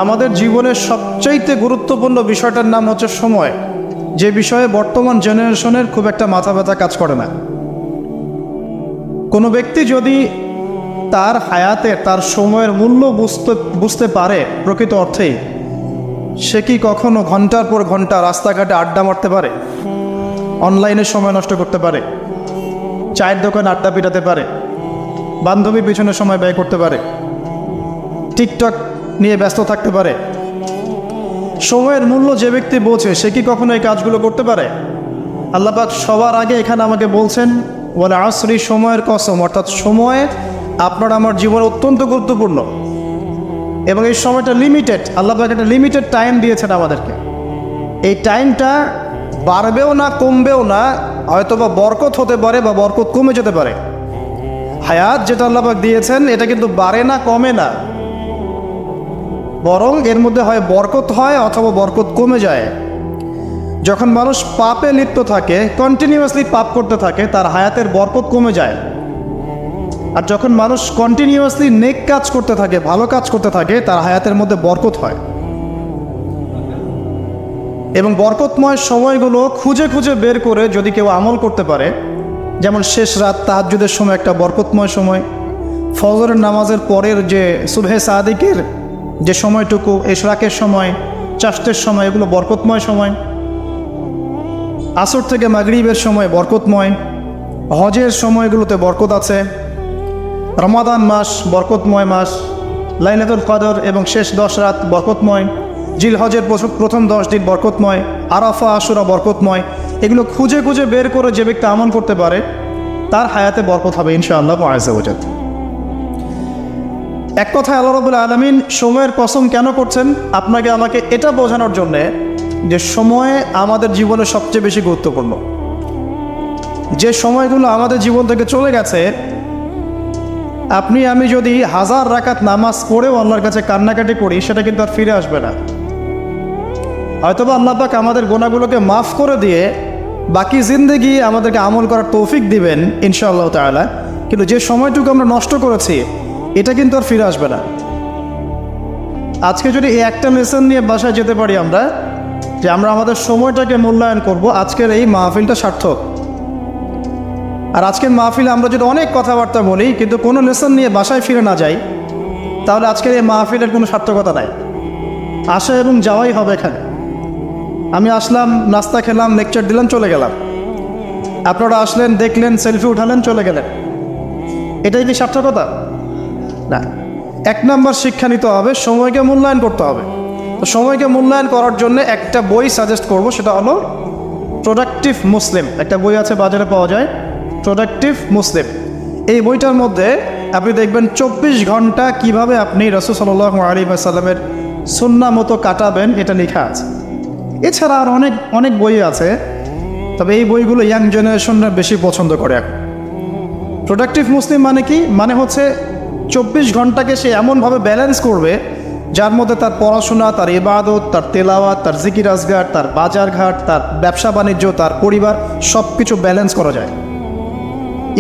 আমাদের জীবনের সবচাইতে গুরুত্বপূর্ণ বিষয়টার নাম হচ্ছে সময়, যে বিষয়ে বর্তমান জেনারেশনের খুব একটা মাথা ব্যথা কাজ করে না। কোনো ব্যক্তি যদি তার হায়াতে তার সময়ের মূল্য বুঝতে পারে প্রকৃত অর্থেই, সে কি কখনো ঘন্টার পর ঘন্টা রাস্তাঘাটে আড্ডা মারতে পারে, অনলাইনে সময় নষ্ট করতে পারে, চায়ের দোকানে আড্ডা পিটাতে পারে, বান্ধবীর পিছনে সময় ব্যয় করতে পারে, টিকটক নিয়ে ব্যস্ত থাকতে পারে? সময়ের মূল্য যে ব্যক্তি বোঝে সে কি কখনো এই কাজগুলো করতে পারে? আল্লাহ পাক সবার আগে এখানে আমাকে বলছেন ওয়াল আসরি, সময়ের কসম, অর্থাৎ সময় আপনার আমার জীবনে অত্যন্ত গুরুত্বপূর্ণ এবং এই সময়টা লিমিটেড। আল্লাহ পাক একটা লিমিটেড টাইম দিয়েছেন আমাদেরকে। এই টাইমটা বাড়বেও না কমবেও না, হয়তোবা বরকত হতে পারে বা বরকত কমে যেতে পারে। হায়াত যেটা আল্লাহ পাক দিয়েছেন এটা কিন্তু বাড়ে না কমে না, বরং এর মধ্যে হয় বরকত হয় অথবা বরকত কমে যায়। যখন মানুষ পাপে লিপ্ত থাকে, কন্টিনিউয়াসলি পাপ করতে থাকে, তার হায়াতের বরকত কমে যায়। আর যখন মানুষ কন্টিনিউয়াসলি নেক কাজ করতে থাকে, ভালো কাজ করতে থাকে, তার হায়াতের মধ্যে বরকত হয়। এবং বরকতময় সময়গুলো খুঁজে খুঁজে বের করে যদি কেউ আমল করতে পারে, যেমন শেষ রাত তাহাজ্জুদের সময় একটা বরকতময় সময়, ফজরের নামাজের পরের যে সুবহে সাদিকের যে সময়টুকু, ইশরাকের সময়, চাষতের সময়, এগুলো বরকতময় সময়। আসর থেকে মাগরিবের সময় বরকতময়, হজের সময়গুলোতে বরকত আছে, রমাদান মাস বরকতময় মাস, লাইলাতুল কদর এবং শেষ 10 রাত বরকতময়, জিলহজের প্রথম 10 দিন বরকতময়, আরাফা আশুরা বরকতময়। এগুলো খুঁজে খুঁজে বের করে যে ব্যক্তি আমল করতে পারে তার হায়াতে বরকত হবে ইনশাআল্লাহ আযজা ওয়া জাল। এক কথায় আল্লাহ রাব্বুল আলামিন সময়ের কসম কেন করছেন? আপনাকে আমাকে এটা বোঝানোর জন্যে যে সময় আমাদের জীবনে সবচেয়ে বেশি গুরুত্বপূর্ণ। যে সময়গুলো আমাদের জীবন থেকে চলে গেছে, আপনি আমি যদি 1000 রাকাত নামাজ পড়েও আল্লাহর কাছে কান্নাকাটি করি, সেটা কিন্তু আর ফিরে আসবে না। হয়তোবা আল্লাহ পাক আমাদের গুনাহগুলোকে মাফ করে দিয়ে বাকি জিন্দেগি আমাদেরকে আমল করার তৌফিক দিবেন ইনশাআল্লাহ তাআলা, কিন্তু যে সময়টুকু আমরা নষ্ট করেছি এটা কিন্তু আর ফিরে আসবে না। আজকে যদি এই একটা লেসন নিয়ে বাসায় যেতে পারি আমরা, যে আমরা আমাদের সময়টাকে মূল্যায়ন করব, আজকের এই মাহফিলটা সার্থক। আর আজকের মাহফিলে আমরা যদি অনেক কথাবার্তা বলি কিন্তু কোনো লেসন নিয়ে বাসায় ফিরে না যাই, তাহলে আজকের এই মাহফিলের কোনো সার্থকতা নাই। আসা এবং যাওয়াই হবে এখানে। আমি আসলাম, নাস্তা খেলাম, লেকচার দিলাম, চলে গেলাম। আপনারা আসলেন, দেখলেন, সেলফি উঠালেন, চলে গেলেন। এটাই কি সার্থকতা? না। 1 নম্বর শিক্ষা নিতে হবে, সময়কে মূল্যায়ন করতে হবে। তো সময়কে মূল্যায়ন করার জন্য একটা বই সাজেস্ট করব, সেটা হলো প্রোডাক্টিভ মুসলিম। একটা বই আছে, বাজারে পাওয়া যায়, প্রোডাক্টিভ মুসলিম। এই বইটার মধ্যে আপনি দেখবেন 24 ঘন্টা কিভাবে আপনি রাসূল সাল্লাল্লাহু আলাইহি ওয়াসাল্লামের সুন্নাহ মতো কাটাবেন, এটা লেখা আছে। এছাড়া আর অনেক অনেক বই আছে, তবে এই বইগুলো ইয়াং জেনারেশনরা বেশি পছন্দ করে এখন। প্রোডাক্টিভ মুসলিম মানে কি? মানে হচ্ছে 24 ঘন্টাকে সে এমনভাবে ব্যালেন্স করবে যার মধ্যে তার পড়াশোনা, তার ইবাদত, তার তেলাওয়াত, তার জিকির আজগার, তার বাজারঘাট, তার ব্যবসা বাণিজ্য, তার পরিবার, সব কিছু ব্যালেন্স করা যায়।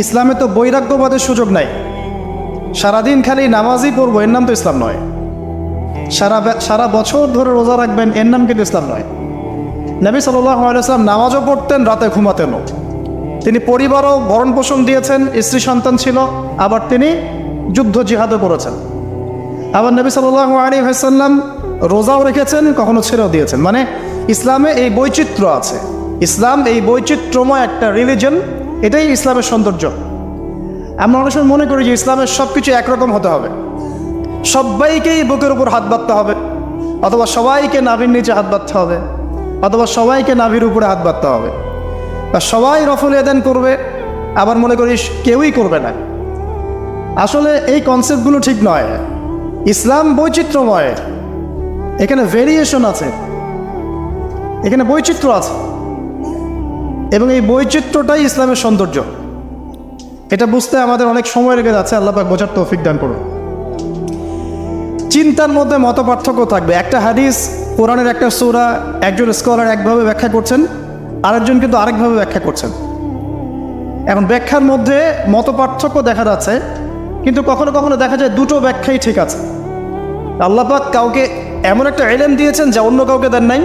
ইসলামে তো বৈরাগ্যবাদের সুযোগ নাই। সারাদিন খালি নামাজই পড়বো, এর নাম তো ইসলাম নয়। সারা বছর ধরে রোজা রাখবেন, এর নাম কিন্তু ইসলাম নয়। নবী সাল্লাল্লাহু আলাইহি ওয়াসাল্লাম নামাজও পড়তেন, রাতে ঘুমাতেনও। তিনি পরিবারও ভরণ পোষণ দিয়েছেন, স্ত্রী সন্তান ছিল, আবার তিনি যুদ্ধ জিহাদও করেছেন। আবার নবী সাল্লাল্লাহু আলাইহি ওয়াসাল্লাম রোজাও রেখেছেন, কখনো ছেড়েও দিয়েছেন। মানে ইসলামে এই বৈচিত্র্য আছে। ইসলাম এই বৈচিত্র্যময় একটা রিলিজন, এটাই ইসলামের সৌন্দর্য। আমরা অনেক সময় মনে করি যে ইসলামের সব কিছু একরকম হতে হবে, সবাইকেই বুকের উপর হাত বাঁধতে হবে, অথবা সবাইকে নাভির নিচে হাত বাঁধতে হবে, অথবা সবাইকে নাভির উপরে হাত বাঁধতে হবে, বা সবাই রফল এদেন করবে, আবার মনে করিস কেউই করবে না। আসলে এই কনসেপ্টগুলো ঠিক নয়। ইসলাম বৈচিত্র্যময়, এখানে ভেরিয়েশন আছে, এখানে বৈচিত্র্য আছে, এবং এই বৈচিত্র্যটাই ইসলামের সৌন্দর্য। এটা বুঝতে আমাদের অনেক সময় লেগে যাচ্ছে, আল্লাহ পাক বোঝার তৌফিক দান করুন। চিন্তার মধ্যে মত পার্থক্য থাকবে। একটা হাদিস, কোরআনের একটা সূরা, একজন স্কলার একভাবে ব্যাখ্যা করছেন, আরেকজন কিন্তু আরেকভাবে ব্যাখ্যা করছেন। এখন ব্যাখ্যার মধ্যে মত পার্থক্য দেখা যাচ্ছে, কিন্তু কখনো কখনো দেখা যায় দুটো ব্যাখ্যাই ঠিক আছে। আল্লাহ পাক কাউকে এমন একটা ইলম দিয়েছেন যা অন্য কাউকে দেন নাই,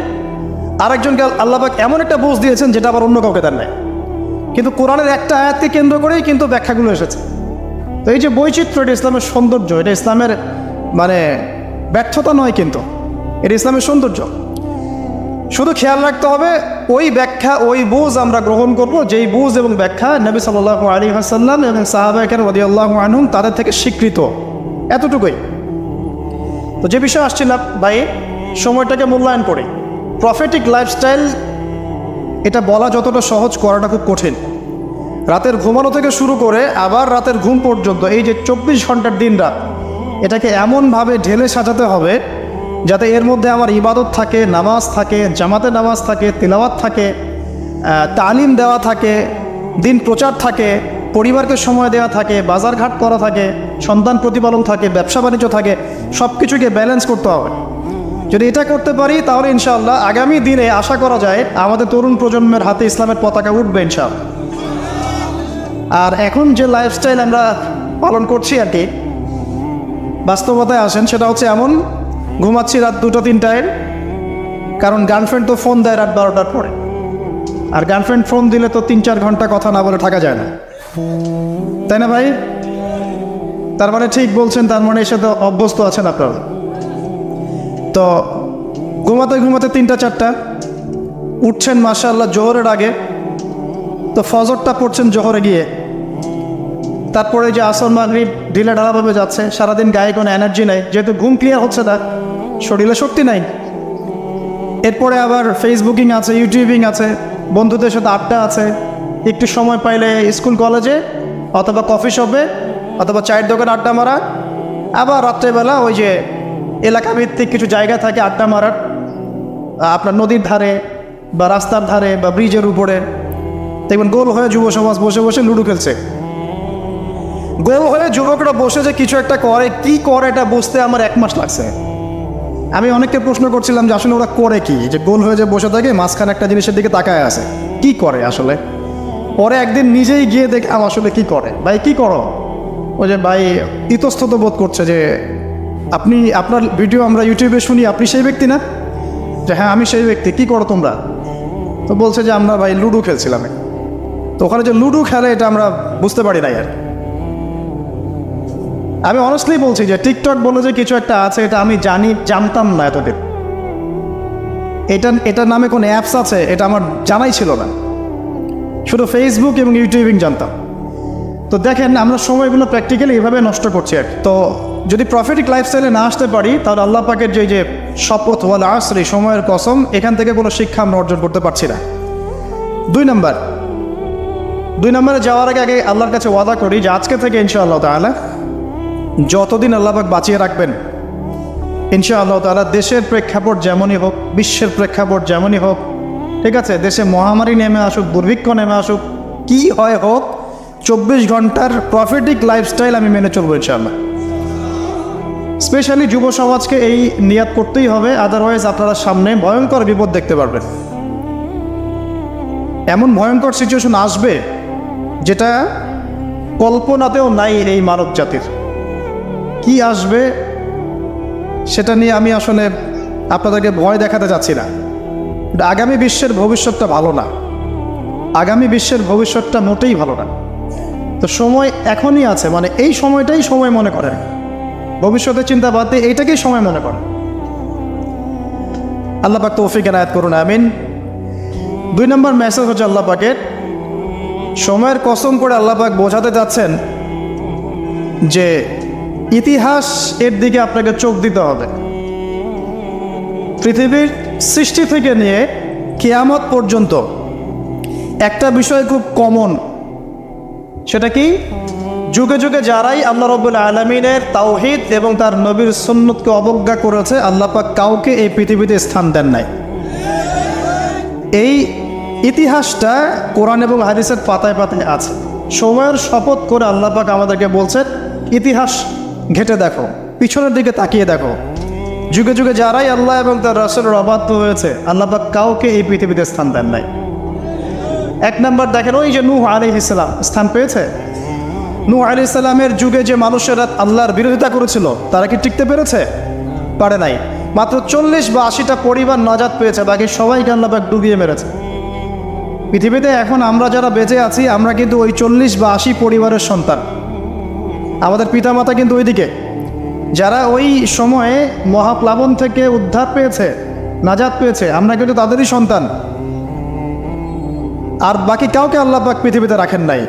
আরেকজনকে আল্লাহ পাক এমন একটা বুঝ দিয়েছেন যেটা আবার অন্য কাউকে দেন নাই। কিন্তু কোরআনের একটা আয়াতকে কেন্দ্র করেই কিন্তু ব্যাখ্যাগুলো এসেছে। তো এই যে বৈচিত্র্য, এটা ইসলামের সৌন্দর্য, এটা ইসলামের মানে ব্যর্থতা নয়, কিন্তু এটা ইসলামের সৌন্দর্য। শুধু খেয়াল রাখতে হবে ওই ব্যাখ্যা, ওই বুঝ আমরা গ্রহণ করব যেই বুঝ এবং ব্যাখ্যা নবী সাল্লাল্লাহু আলাইহি ওয়াসাল্লাম এবং সাহাবায়ে কেরাম রাদিয়াল্লাহু আনহুম তাদের থেকে স্বীকৃত, এতটুকুই। তো যে বিষয়ে আসছিলাম ভাই, সময়টাকে মূল্যায়ন করে প্রফেটিক লাইফস্টাইল, এটা বলা যতটা সহজ, করাটা খুব কঠিন। রাতের ঘুমানো থেকে শুরু করে আবার রাতের ঘুম পর্যন্ত এই যে 24 ঘন্টার দিন রাত, এটাকে এমনভাবে ঢেলে সাজাতে হবে যাতে এর মধ্যে আমার ইবাদত থাকে, নামাজ থাকে, জামাতে নামাজ থাকে, তিলাওয়াত থাকে, তালিম দেওয়া থাকে, দিন প্রচার থাকে, পরিবারকে সময় দেওয়া থাকে, বাজারঘাট করা থাকে, সন্তান প্রতিপালন থাকে, ব্যবসা বাণিজ্য থাকে, সব কিছুকে ব্যালেন্স করতে হবে। যদি এটা করতে পারি তাহলে ইনশাআল্লাহ আগামী দিনে আশা করা যায় আমাদের তরুণ প্রজন্মের হাতে ইসলামের পতাকা উঠবে ইনশাআল্লাহ। আর এখন যে লাইফস্টাইল আমরা পালন করছি আর কি, বাস্তবতায় আসেন, সেটা হচ্ছে এমন, ঘুমাচ্ছি রাত 2-3টায়, কারণ গার্লফ্রেন্ড তো ফোন দেয় রাত 12টার পরে, আর গার্লফ্রেন্ড ফোন দিলে তো 3-4 ঘন্টা কথা না বলে থাকা যায় না, তাই না ভাই? তার মানে ঠিক বলছেন, তার মানে এর সাথে অভ্যস্ত আছেন আপনারা। তো ঘুমাতে ঘুমাতে 3টা-4টা, উঠছেন মাশাআল্লাহ জোহরের আগে, তো ফজরটা পড়ছেন জোহরে গিয়ে, তারপরে যে আসর মাগরিব ঢিলে ঢালাভাবে যাচ্ছে, সারাদিন গায়ে কোনো এনার্জি নাই, যেহেতু ঘুম ক্লিয়ার হচ্ছে না, শরীরে শক্তি নাই। এরপরে আবার ফেসবুকিং আছে, ইউটিউবিং আছে, বন্ধুদের সাথে আড্ডা আছে, একটু সময় পাইলে স্কুল কলেজে অথবা কফি শপে অথবা চায়ের দোকানে আড্ডা মারা, আবার রাত্রেবেলা ওই যে এলাকা ভিত্তিক কিছু জায়গা থাকে আড্ডা মারার, আপনার নদীর ধারে বা রাস্তার ধারে বা ব্রিজের উপরে, দেখবেন গোল হয়ে যুব সমাজ বসে বসে লুডো খেলছে। গোল হয়ে যুবকরা বসে যে কিছু একটা করে, কি করে এটা বুঝতে আমার 1 মাস লাগছে। আমি অনেককে প্রশ্ন করছিলাম যে আসলে ওরা করে কি, যে গোল হয়ে যে বসে থাকে মাঝখানে একটা জিনিসের দিকে তাকায় আছে, কি করে আসলে। পরে একদিন নিজেই গিয়ে দেখলাম আসলে কি করে। ভাই কি করো? ওই যে ভাই ইতস্তত বোধ করছে যে আপনি, আপনার ভিডিও আমরা ইউটিউবে শুনি, আপনি সেই ব্যক্তি না? যে হ্যাঁ আমি সেই ব্যক্তি। কি করো তোমরা? তো বলছে যে আমরা ভাই লুডো খেলছিলাম। তো ওখানে যে লুডো খেলে এটা আমরা বুঝতে পারি না। আর আমি অনেস্টলি বলছি যে টিকটক বলে যে কিছু একটা আছে, এটা আমি জানতাম না এতদিন। এটার নামে কোনো অ্যাপস আছে এটা আমার জানাই ছিল না, শুধু ফেসবুক এবং ইউটিউবিং জানতাম। তো দেখেন আমরা সময়গুলো প্র্যাকটিক্যালি এভাবে নষ্ট করছি। আর তো যদি প্রফিটিক লাইফস্টাইলে না আসতে পারি তাহলে আল্লাহ পাকের যে শপথ ওয়াল আসরি, সময়ের কসম, এখান থেকে কোনো শিক্ষা আমরা অর্জন করতে পারছি না। 2 নম্বরে যাওয়ার আগে আল্লাহর কাছে ওয়াদা করি যে আজকে থেকে ইনশাআল্লাহ তাআলা যতদিন আল্লাহ পাক বাঁচিয়ে রাখবেন, ইনশাআল্লাহ তাআলা দেশের প্রেক্ষাপট যেমনই হোক, বিশ্বের প্রেক্ষাপট যেমনই হোক, ঠিক আছে, দেশে মহামারী নেমে আসুক, দুর্ভিক্ষ নেমে আসুক, কি হয় হোক, 24 ঘন্টার প্রফিটিক লাইফস্টাইল আমি মেনে চলবো ইনশাআল্লাহ। স্পেশালি যুব সমাজকে এই নিয়াত করতেই হবে, আদারওয়াইজ আপনারা সামনে ভয়ঙ্কর বিপদ দেখতে পারবেন। এমন ভয়ঙ্কর সিচুয়েশন আসবে যেটা কল্পনাতেও নাই এই মানব জাতির। কি আসবে সেটা নিয়ে আমি আসলে আপনাদেরকে ভয় দেখাতে যাচ্ছি না। আগামী বিশ্বের ভবিষ্যৎটা ভালো না, আগামী বিশ্বের ভবিষ্যৎটা মোটেই ভালো না। তো সময় এখনই আছে, মানে এই সময়টাই সময় মনে করেন, ভবিষ্যতের চিন্তা বাদ দিয়ে এইটাকেই সময় মনে করেন। আল্লাহ পাক তৌফিক এনায়েত করুন, আমিন। 2 নম্বর মেসেজ হচ্ছে আল্লাহ পাকের, সময়ের কসম করে আল্লাহ পাক বোঝাতে যাচ্ছেন যে ইতিহাস এর দিকে আপনাকে চোখ দিতে হবে। পৃথিবীর সৃষ্টি থেকে নিয়ে কিয়ামত পর্যন্ত একটা বিষয় খুব কমন, সেটা কি? যুগে যুগে যারাই আল্লাহ রাব্বুল আলামিনের তাওহীদ এবং তার নবীর সুন্নতকে অবজ্ঞা করেছে, আল্লাহ পাক কাউকে এই পৃথিবীতে স্থান দেন নাই। এই ইতিহাসটা কোরআন এবং হাদিসের পাতায় পাতায় আছে। সময়ের শপথ করে আল্লাহ পাক আমাদেরকে বলছেন ইতিহাস ঘেটে দেখো, পিছনের দিকে তাকিয়ে দেখো, যুগে যুগে যারাই আল্লাহ এবং তার রাসূলের অবাধ্য হয়েছে, আল্লাহ পাক কাউকে এই পৃথিবীতে স্থান দেন নাই। 1 নম্বর দেখেন, ওই যে নূহ আলাইহিস সালাম স্থান পেয়েছে। নূহ আলাইহিস সালামের যুগে যে মানুষেরা আল্লাহর বিরোধিতা করেছিল তারা কি টিকতে পেরেছে? পারে নাই। মাত্র 40 বা 80টা পরিবার নাজাত পেয়েছে, বাকি সবাইকে আল্লাহ পাক ডুবিয়ে মেরেছে। পৃথিবীতে এখন আমরা যারা বেঁচে আছি, আমরা কিন্তু ওই 40 বা 80 পরিবারের সন্তান। আমাদের পিতামাতা কিন্তু ওইদিকে, যারা ওই সময়ে মহাপ্লাবন থেকে উদ্ধার পেয়েছে, নাজাত পেয়েছে, আমরা কিন্তু তাদেরই সন্তান। আর বাকি কাউকে আল্লাহ পাক পৃথিবীতে রাখেন নাই।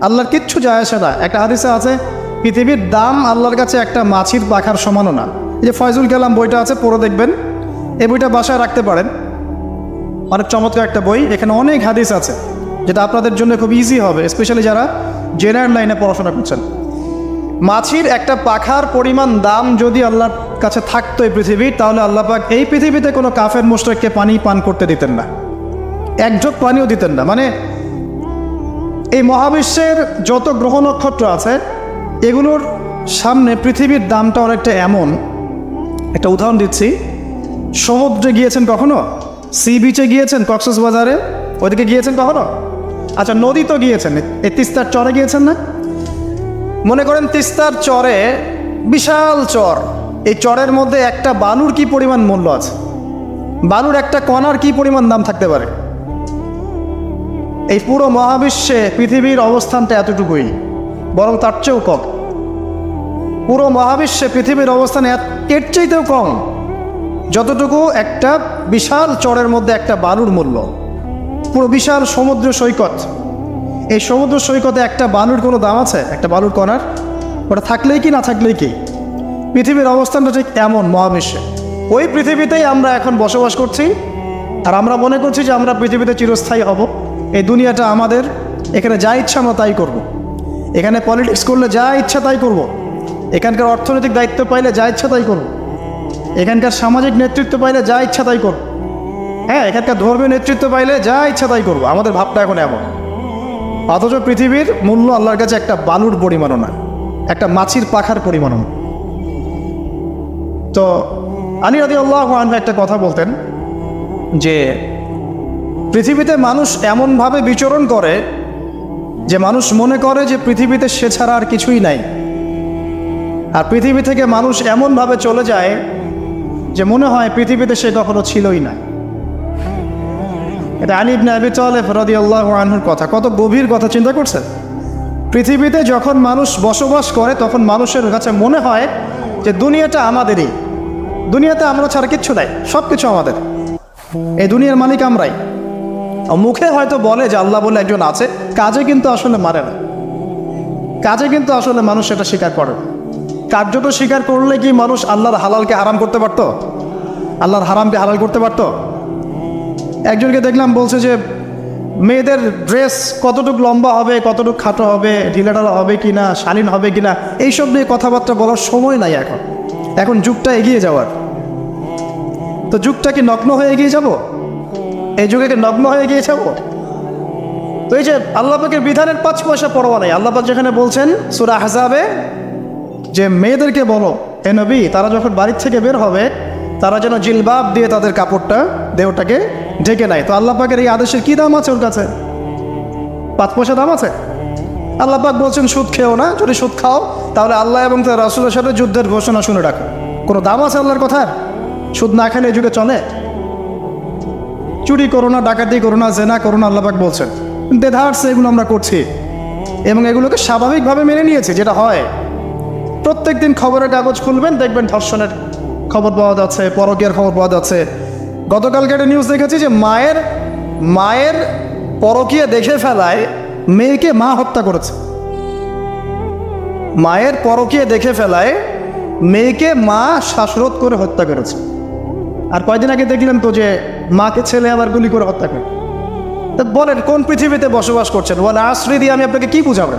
আল্লাহর কিচ্ছু যায় আসে না। একটা হাদিসে আছে, পৃথিবীর দাম আল্লাহর কাছে একটা মাছির পাখার সমানও না। এই যে ফয়জুল কালাম বইটা আছে, পড়ে দেখবেন। এই বইটা বাসায় রাখতে পারেন, অনেক চমৎকার একটা বই। এখানে অনেক হাদিস আছে, যেটা আপনাদের জন্য খুব ইজি হবে, স্পেশালি যারা জেনারেল লাইনে পড়াশোনা করছেন। মাছির একটা পাখার পরিমাণ দাম যদি আল্লাহর কাছে থাকতো এই পৃথিবীর, তাহলে আল্লাহ পাক এই পৃথিবীতে কোনো কাফের মুশরিককে পানি পান করতে দিতেন না, এক ঢোক পানিও দিতেন না। মানে এই মহাবিশ্বের যত গ্রহ নক্ষত্র আছে, এগুলোর সামনে পৃথিবীর দামটা অনেকটা এমন। একটা উদাহরণ দিচ্ছি, সমুদ্রে গিয়েছেন কখনো? সি বিচে গিয়েছেন? কক্সবাজারে ওইদিকে গিয়েছেন কখনো? আচ্ছা, নদী তো গিয়েছেন, এই তিস্তার চরে গিয়েছেন না? মনে করেন তিস্তার চরে বিশাল চর, এই চরের মধ্যে একটা বালুর কি পরিমাণ মূল্য আছে? বালুর একটা কণার কি পরিমাণ দাম থাকতে পারে? এই পুরো মহাবিশ্বে পৃথিবীর অবস্থানটা এতটুকুই, বরং তার চেয়েও কম। পুরো মহাবিশ্বে পৃথিবীর অবস্থান এর চাইতেও কম, যতটুকু একটা বিশাল চরের মধ্যে একটা বালুর মূল্য। পুরো বিশাল সমুদ্র সৈকত, এই সমুদ্র সৈকতে একটা বালুর কোনো দাম আছে? একটা বালুর কণার? ওটা থাকলেই কি না থাকলেই কি? পৃথিবীর অবস্থানটা ঠিক এমন মহাবিশ্বে। ওই পৃথিবীতেই আমরা এখন বসবাস করছি, আর আমরা মনে করছি যে আমরা পৃথিবীতে চিরস্থায়ী হব। এই দুনিয়াটা আমাদের, এখানে যা ইচ্ছা আমরা তাই করব। এখানে পলিটিক্স করলে যা ইচ্ছা তাই করব। এখানকার অর্থনৈতিক দায়িত্ব পাইলে যা ইচ্ছা তাই করব। এখানকার সামাজিক নেতৃত্ব পাইলে যা ইচ্ছা তাই করব। হ্যাঁ, এখানকার ধর্মীয় নেতৃত্ব পাইলে যা ইচ্ছা তাই করব। আমাদের ভাবটা এখন এমন। অথচ পৃথিবীর মূল্য আল্লাহর কাছে একটা বালুর পরিমাণও না, একটা মাছির পাখার পরিমাণও না। তো আলী রাদিয়াল্লাহু আনহু একটা কথা বলতেন যে পৃথিবীতে মানুষ এমনভাবে বিচরণ করে যে মানুষ মনে করে যে পৃথিবীতে সে ছাড়া আর কিছুই নাই। আর পৃথিবী থেকে মানুষ এমনভাবে চলে যায় যে মনে হয় পৃথিবীতে সে কখনো ছিলই না। এটা আলী ইবনে আবি তালেব রাদিয়াল্লাহু আনহুর কথা। কত গভীর কথা চিন্তা করছেন? পৃথিবীতে যখন মানুষ বসবাস করে, তখন মানুষের কাছে মনে হয় যে দুনিয়াটা আমাদেরই, দুনিয়াতে আমরা ছাড়া কিচ্ছু নাই, সব কিছু আমাদের, এই দুনিয়ার মালিক আমরাই। মুখে হয়তো বলে যে আল্লাহ বলে একজন আছে, কাজে কিন্তু আসলে মানে না। কাজে কিন্তু আসলে মানুষ সেটা স্বীকার করে না। কার্যত স্বীকার করলে কি মানুষ আল্লাহর হালালকে হারাম করতে পারত? আল্লাহর হারামকে হালাল করতে পারত? একজনকে দেখলাম বলছে যে মেয়েদের ড্রেস কতটুকু লম্বা হবে, কতটুকু খাটো হবে, ঢিলাঢালা হবে কিনা, শালীন হবে কিনা, এইসব নিয়ে কথাবার্তা বলার সময় নাই এখন। এখন যুগটা এগিয়ে যাওয়ার। তো যুগটা কি নগ্ন হয়ে এগিয়ে যাব? এই যুগে কি নগ্ন হয়ে এগিয়ে যাব? তো এই যে আল্লাহ পাকের বিধানের 5 পয়সা পরোয়া নাই। আল্লাহ পাক যেখানে বলছেন সূরা আহজাবে যে মেয়েদেরকে বলো হে নবী, তারা যখন বাড়ির থেকে বের হবে, তারা যেন জিলবাব দিয়ে তাদের কাপড়টা, দেহটাকে ঢেকে নেয়। তো আল্লাহ পাকের এই আদেশের কি দাম আছে ওর কাছে? 5 পয়সা দাম আছে? আল্লাহ পাক বলছেন সুদ খেও না, যদি সুদ খাও তাহলে আল্লাহ এবং তার রাসূলের সাথে যুদ্ধের ঘোষণা শুনে রাখো। কোনো দাম আছে আল্লাহর কথার? সুদ না খেলে এই যুগে চলে? চুরি করো না, ডাকাতি করো না, জেনা করো না, আল্লাহ পাক বলছেন। দেধারসে এগুলো আমরা করছি এবং এগুলোকে স্বাভাবিকভাবে মেনে নিয়েছি, যেটা হয়। প্রত্যেক দিন খবরের কাগজ খুলবেন, দেখবেন ধর্ষণের খবর পাওয়া যাচ্ছে, পরকীয়ার খবর পাওয়া যাচ্ছে। গতকালকে একটা নিউজ দেখেছি যে মায়ের পরকীয়া দেখে ফেলায় মেয়েকে মা হত্যা করেছে। মায়ের পরকীয়া দেখে ফেলায় মেয়েকে মা শ্বাসরোধ করে হত্যা করেছে। আর কয়দিন আগে দেখলেন তো যে মাকে ছেলে আবার গুলি করে হত্যা করে। তা বলেন কোন পৃথিবীতে বসবাস করছেন? ওয়াল আসরি দিয়ে আমি আপনাকে কি বুঝাবো?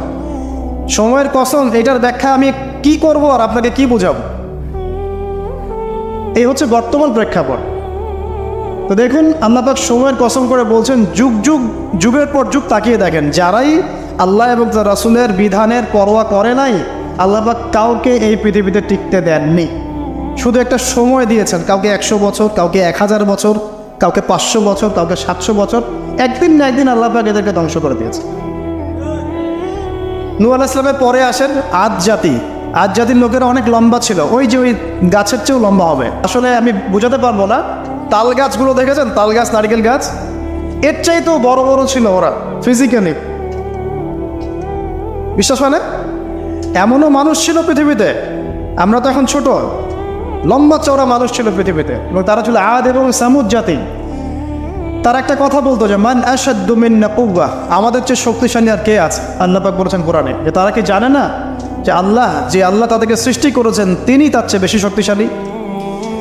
সময়ের কসম, এটার ব্যাখ্যা আমি কি করব আর আপনাকে কি বুঝাবো? এই হচ্ছে বর্তমান প্রেক্ষাপট। তো দেখুন আল্লাহ পাক সময়ের কসম করে বলছেন, যুগের পর যুগ তাকিয়ে দেখেন, যারাই আল্লাহ এবং তার রাসূলের বিধানের পরোয়া করে নাই, আল্লাহ পাক কাউকে এই পৃথিবীতে টিকতে দেননি। শুধু একটা সময় দিয়েছেন, কাউকে 100 বছর, কাউকে 1000 বছর, কাউকে 500 বছর, কাউকে 700 বছর। একদিন না একদিন আল্লাহ পাক এদেরকে ধ্বংস করে দিয়েছে। নূহ আলাইহিস সালামের পরে আসেন আদ জাতি, আজ জাতির লোকেরা অনেক লম্বা ছিল, ওই যে ওই গাছের চেয়েও লম্বা হবে। আসলে আমি বোঝাতে পারবো না। তাল গাছগুলো দেখেছেন, তাল গাছ, নারিকেল গাছ, এর চাইতেও বড় বড় ছিল ওরা ফিজিক্যালি। বিশ্বাস হয় না? এমনও মানুষ ছিল পৃথিবীতে, আমরা তো এখন ছোট, লম্বা চওড়া মানুষ ছিল পৃথিবীতে, এবং তারা ছিল আদ এবং সামুদ জাতি। তার একটা কথা বলতো যে মান আশাদ্দু মিন্না কুওয়া, আমাদের চেয়ে শক্তিশালী আর কে আছে? আল্লাহ পাক বলেছেন কোরআনে যে তারা কি জানে না যে আল্লাহ তাদেরকে সৃষ্টি করেছেন তিনি তার চেয়ে বেশি শক্তিশালী।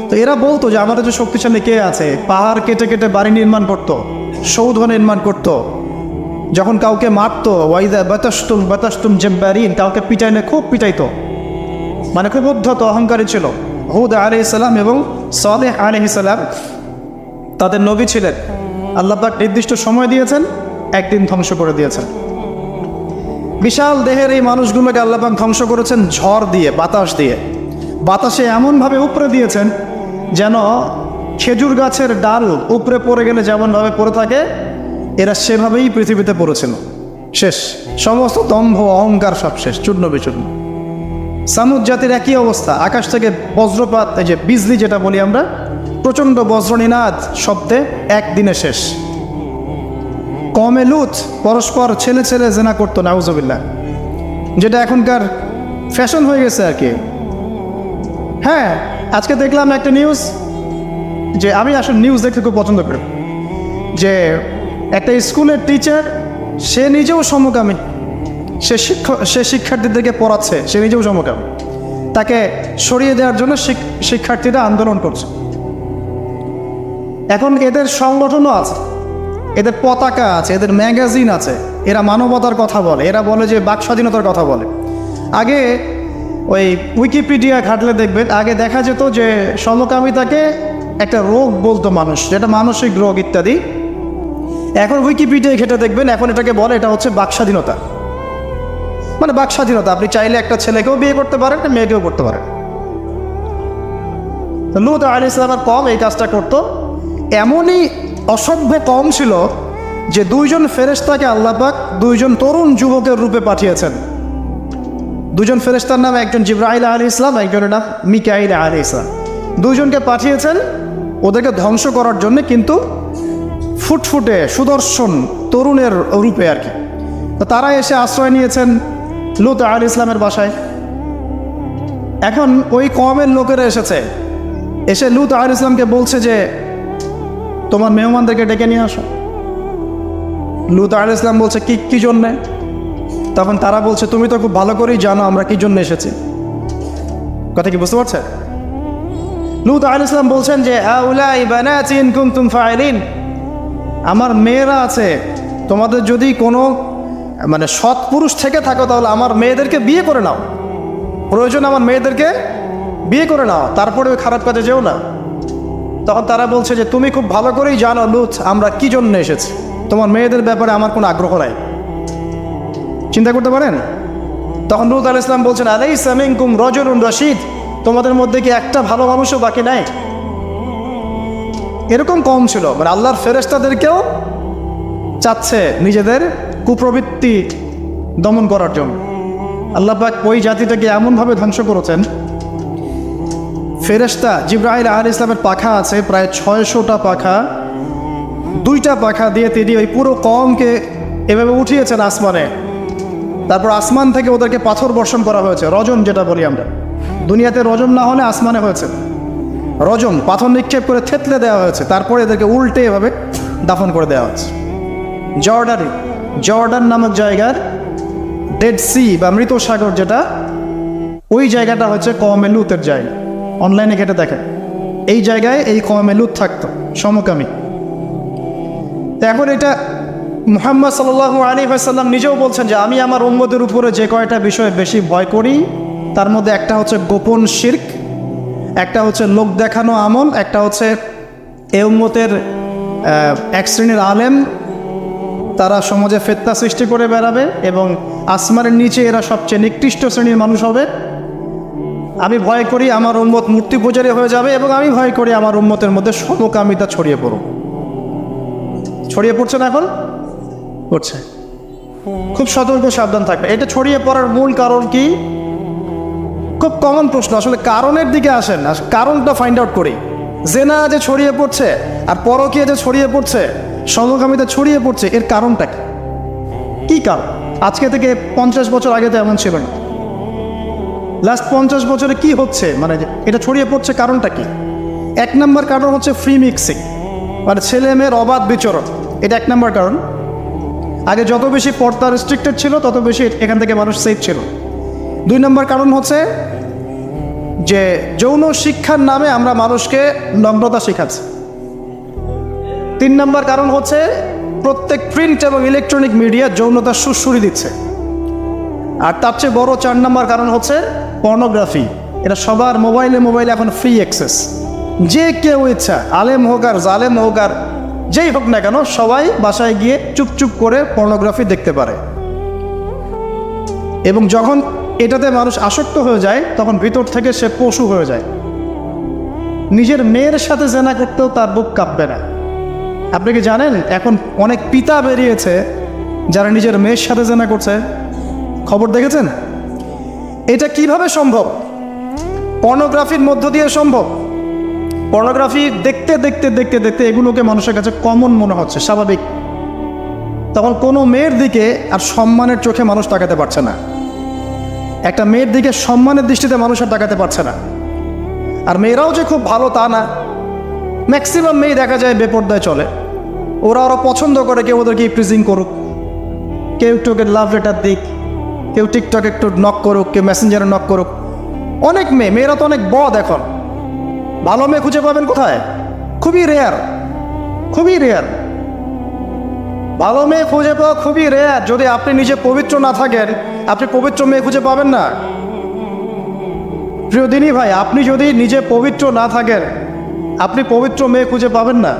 তো এরা বলতো যে আমাদের যে শক্তিশালী কে আছে? পাহাড় কেটে কেটে বাড়ি নির্মাণ করত, সৌধ নির্মাণ করত, যখন কাউকে মারতো ওয়াইদা বাতাসতুম জব্বারিন, কাউকে পিটাইলে খুব পিটাইতো, মানে খুব উদ্ধত অহংকারী ছিল। হুদ আলাইহিস সালাম এবং সালেহ আলাইহিস সালাম তাদের নবী ছিলেন। আল্লাহ পাক নির্দিষ্ট সময় দিয়েছেন, একদিন ধ্বংস করে দিয়েছেন। বিশাল দেহের এই মানুষগুলোকে আল্লাহ পাক ধ্বংস করেছেন ঝড় দিয়ে, বাতাস দিয়ে। বাতাসে এমনভাবে উপড়ে দিয়েছেন যেন খেজুর গাছের ডাল উপরে পড়ে গেলে যেমনভাবে পড়ে থাকে, এরা সেভাবেই পৃথিবীতে পড়েছিল। শেষ, সমস্ত দম্ভ অহংকার সব শেষ, চূর্ণ বিচূর্ণ। সামুদ জাতির একই অবস্থা, আকাশ থেকে বজ্রপাত, এই যে বিজলি যেটা বলি আমরা, প্রচণ্ড বজ্রনিনাদ শব্দে একদিনে শেষ। কমে লুত পরস্পর ছেলে ছেলে জেনা করতো, নাউজুবিল্লাহ, যেটা এখনকার ফ্যাশন হয়ে গেছে আর কি। হ্যাঁ, আজকে দেখলাম একটা নিউজ, যে আমি আসলে নিউজ দেখতে খুব পছন্দ করি, যে একটা স্কুলের টিচার, সে নিজেও সমকামী, সে শিক্ষার্থীদেরকে পড়াচ্ছে, সে নিজেও সমকামী, তাকে সরিয়ে দেওয়ার জন্য শিক্ষার্থীরা আন্দোলন করছে। এখন এদের সংগঠনও আছে, এদের পতাকা আছে, এদের ম্যাগাজিন আছে, এরা মানবতার কথা বলে, এরা বলে যে বাক স্বাধীনতার কথা বলে। আগে ওই উইকিপিডিয়া ঘাটলে দেখবেন, আগে দেখা যেত যে সমকামিতাকে একটা রোগ বলতো মানুষ, যেটা মানসিক রোগ ইত্যাদি। এখন উইকিপিডিয়া ঘেটে দেখবেন, এখন এটাকে বলে এটা হচ্ছে বাক স্বাধীনতা। মানে বাক স্বাধীনতা, আপনি চাইলে একটা ছেলেকেও বিয়ে করতে পারেন, একটা মেয়েকেও করতে পারেন। লূত আলাইহিস সালামের কওম এই কাজটা করতো। এমনই অসভ্য কওম ছিল যে দুইজন ফেরেশতাকে আল্লাহ পাক দুইজন তরুণ যুবকের রূপে পাঠিয়েছেন। দুজন ফেরেশতার নাম, একজন জিবরাইল আলাইহিস সালাম, একজনের নাম মিকাইল আলাইহিস সালাম। দুইজনকে পাঠিয়েছেন ওদেরকে ধ্বংস করার জন্য, কিন্তু ফুটফুটে সুদর্শন তরুণের রূপে আর কি। তো তারা এসে আশ্রয় নিয়েছেন লূত আলাইহিস সালামের বাসায়। এখন ওই কওমের লোকেরা এসে লূত আলাইহিস সালামকে বলছে যে তোমার মেহমানদেরকে ডেকে নিয়ে আসো। লূত আলাইহিস সালাম বলছে কি জন্যে? তখন তারা বলছে তুমি তো খুব ভালো করেই জানো আমরা কি জন্য এসেছি। কথা কি বুঝতে পারছেন? লূত আলাইহিস সালাম বলছেন যে আউলাই বানাতি ইন কুনতুম ফাইলিন, আমার মেয়েরা আছে, তোমাদের যদি কোনো মানে সৎ পুরুষ থেকে থাকো তাহলে আমার মেয়েদেরকে বিয়ে করে নাও, প্রয়োজন আমার মেয়েদেরকে বিয়ে করে নাও, তারপরে ওই খারাপ কাজে যেও না। তখন তারা বলছে যে তুমি খুব ভালো করেই জানো লূত আমরা কি জন্য এসেছি, তোমার মেয়েদের ব্যাপারে আমার কোনো আগ্রহ নাই, চিন্তা করতে পারেন? তখন লূত আলাইহিস সালাম বলছেন আলাইসা মিনকুম রাজুলুন রাশীদ, তোমাদের মধ্যে কি একটা ভালো মানুষও বাকি নাই? এরকম কম ছিল, মানে আল্লাহর ফেরেশতাদেরকেও চাচ্ছে নিজেদের কুপ্রবৃত্তি দমন করার জন্য। আল্লাহ পাক ওই জাতিটাকে এমনভাবে ধ্বংস করেছেন, ফেরেশতা জিবরাইল আলাইহিস সালামের পাখা আছে প্রায় 600টা পাখা, 2টা পাখা দিয়ে তিনি ওই পুরো কওমকে এভাবে উঠিয়েছেন আসমানে। তারপর আসমান থেকে ওদেরকে পাথর বর্ষণ করা হয়েছে, রজম যেটা বলি আমরা। দুনিয়াতে রজম না হলে আসমানে হয়েছে রজম, পাথর নিক্ষেপ করে থেতলে দেওয়া হয়েছে, তারপরে এদেরকে উল্টে এভাবে দাফন করে দেওয়া হয়েছে। জর্ডান নামক জায়গার ডেড সি বা মৃত সাগর যেটা, ওই জায়গাটা হচ্ছে কওমে লূতের জায়গা। অনলাইনে ঘেটে দেখেন, এই জায়গায় এই কওমে লূত থাকতো, সমকামী। তো এখন এটা মুহাম্মদ সাল্লাল্লাহু আলাইহি ওয়াসাল্লাম নিজেও বলছেন যে আমি আমার উম্মতের উপরে যে কয়টা বিষয়ে বেশি ভয় করি তার মধ্যে একটা হচ্ছে গোপন শিরক, একটা হচ্ছে লোক দেখানো আমল, একটা হচ্ছে এ উম্মতের এক শ্রেণীর আলেম তারা সমাজে ফিতনা সৃষ্টি করে বেড়াবে এবং আসমানের নিচে এরা সবচেয়ে নিকৃষ্ট শ্রেণীর মানুষ হবে। আমি ভয় করি আমার উম্মত মূর্তি পূজারী হয়ে যাবে, এবং আমি ভয় করি আমার উম্মতের মধ্যে সমকামিতা ছড়িয়ে পড়ছে না? এখন পড়ছে। খুব সতর্ক সাবধান থাকবে। এটা ছড়িয়ে পড়ার মূল কারণ কি? খুব কমন প্রশ্ন, আসলে কারণের দিকে আসেন, কারণটা ফাইন্ড আউট করি। জেনা যে ছড়িয়ে পড়ছে আর পরকীয়া যে ছড়িয়ে পড়ছে, সমকামিতা ছড়িয়ে পড়ছে, এর কারণটা কি? কী কারণ? আজকে থেকে 50 বছর আগে তো এমন ছিল না। লাস্ট 50 বছরে কি হচ্ছে, মানে এটা ছড়িয়ে পড়ছে, কারণটা কি? 1 নম্বর কারণ হচ্ছে ফ্রি মিক্সিং, মানে ছেলে মেয়ের অবাধ বিচরণ। এটা 1 নম্বর কারণ। আগে যত বেশি পর্দা রেস্ট্রিক্টেড ছিল তত বেশি এখান থেকে মানুষ সেফ ছিল। 2 নম্বর কারণ হচ্ছে যে যৌন শিক্ষার নামে আমরা মানুষকে নম্রতা শেখাচ্ছি। 3 নম্বর কারণ হচ্ছে প্রত্যেক প্রিন্ট এবং ইলেকট্রনিক মিডিয়া যৌনতার সুড়সুড়ি দিচ্ছে। আর তার চেয়ে বড় 4 নম্বর কারণ হচ্ছে পর্নোগ্রাফি। এটা সবার মোবাইলে এখন ফ্রি অ্যাক্সেস। যে কেউ ইচ্ছা, আলেম হোক আর জালেম হোক আর যেই হোক না কেন, সবাই বাসায় গিয়ে চুপচুপ করে পর্নোগ্রাফি দেখতে পারে। এবং যখন এটাতে মানুষ আসক্ত হয়ে যায় তখন ভিতর থেকে সে পশু হয়ে যায়। নিজের মেয়ের সাথে জেনা করতেও তার বুক কাঁপবে না। আপনি কি জানেন এখন অনেক পিতা বেরিয়েছে যারা নিজের মেয়ের সাথে জেনা করছে? খবর দেখেছেন? এটা কিভাবে সম্ভব? পর্নোগ্রাফির মধ্য দিয়ে সম্ভব। পর্নোগ্রাফি দেখতে দেখতে দেখতে দেখতে এগুলোকে মানুষের কাছে কমন মনে হচ্ছে, স্বাভাবিক। তখন কোনো মেয়ের দিকে আর সম্মানের চোখে মানুষ তাকাতে পারছে না। একটা মেয়ের দিকে সম্মানের দৃষ্টিতে মানুষ আর তাকাতে পারছে না। আর মেয়েরাও যে খুব ভালো তা না। ম্যাক্সিমাম মেয়ে দেখা যায় বেপর্দায় চলে। ওরা আরও পছন্দ করে কেউ ওদেরকে প্রিজিং করুক, কেউ একটু লাভ লেটার দিক, কেউ টিকটক একটু নক করুক, কেউ মেসেঞ্জারে নক করুক। অনেক মেয়েরা তো অনেক বদ এখন। ভালো মেয়ে খুঁজে পাবেন কোথায়? খুবই রেয়ার, খুবই রেয়ার। ভালো মেয়ে খুঁজে পাওয়া খুবই রেয়ার। যদি আপনি নিজে পবিত্র না থাকেন, আপনি পবিত্র মেয়ে খুঁজে পাবেন না। প্রিয় দিনী ভাই, আপনি যদি নিজে পবিত্র না থাকেন, আপনি পবিত্র মেয়ে খুঁজে পাবেন না।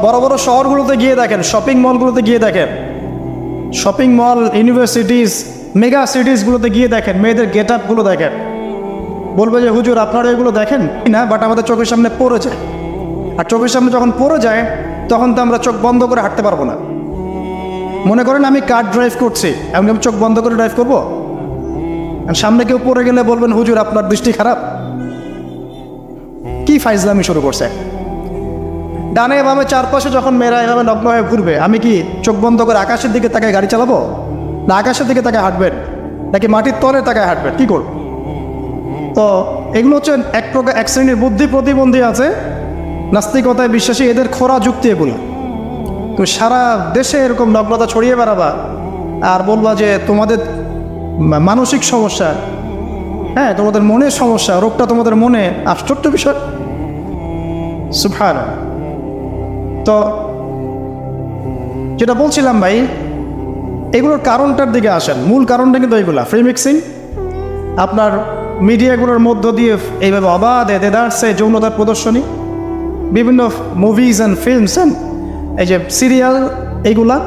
বড় বড় শহরগুলোতে গিয়ে দেখেন, শপিং মলগুলোতে গিয়ে দেখেন, শপিং মল, ইউনিভার্সিটিস, মেগা সিটিসগুলোতে গিয়ে দেখেন, মেয়েদের গেট আপগুলো দেখেন। বলবে যে হুজুর আপনারা এগুলো দেখেন না, বাট আমাদের চোখের সামনে পড়ে যায়। আর চোখের সামনে যখন পড়ে যায় তখন তো আমরা চোখ বন্ধ করে হাঁটতে পারবো না। মনে করেন আমি কার ড্রাইভ করছি, এমন আমি চোখ বন্ধ করে ড্রাইভ করবো? সামনে কেউ পড়ে গেলে বলবেন হুজুর আপনার দৃষ্টি খারাপ। কি ফাইজলামি শুরু করছে! ডানে বামে চারপাশে যখন মেয়েরা এভাবে নগ্ন হয়ে ঘুরবে, আমি কি চোখ বন্ধ করে আকাশের দিকে তাকায় গাড়ি চালাবো? না আকাশের দিকে তাকায় হাঁটবেন, নাকি মাটির তলে তাকায় হাঁটবেন? কী করব? তো এগুলো হচ্ছে এক প্রকার এক শ্রেণীর বুদ্ধি প্রতিবন্ধী আছে, নাস্তিকতায় বিশ্বাসী, এদের খোরা যুক্তি এগুলো। তো সারা দেশে এরকম নগ্নতা ছড়িয়ে বেড়াবা আর বলবা যে তোমাদের মানসিক সমস্যা, হ্যাঁ তোমাদের মনের সমস্যা, রোগটা তোমাদের মনে। আশ্চর্য বিষয়। সুবহানাল্লাহ। তো যেটা বলছিলাম ভাই, এগুলোর কারণটার দিকে আসেন। মূল কারণটা কিন্তু এইগুলা, ফ্রি মিক্সিং। আপনার মিডিয়াগুলোর মধ্য দিয়ে এইভাবে অবাধে দেদারসে যৌনতার প্রদর্শনী, বিভিন্ন মুভিজ অ্যান্ড ফিল্মস অ্যান্ড এই যে সিরিয়াল, এইগুলা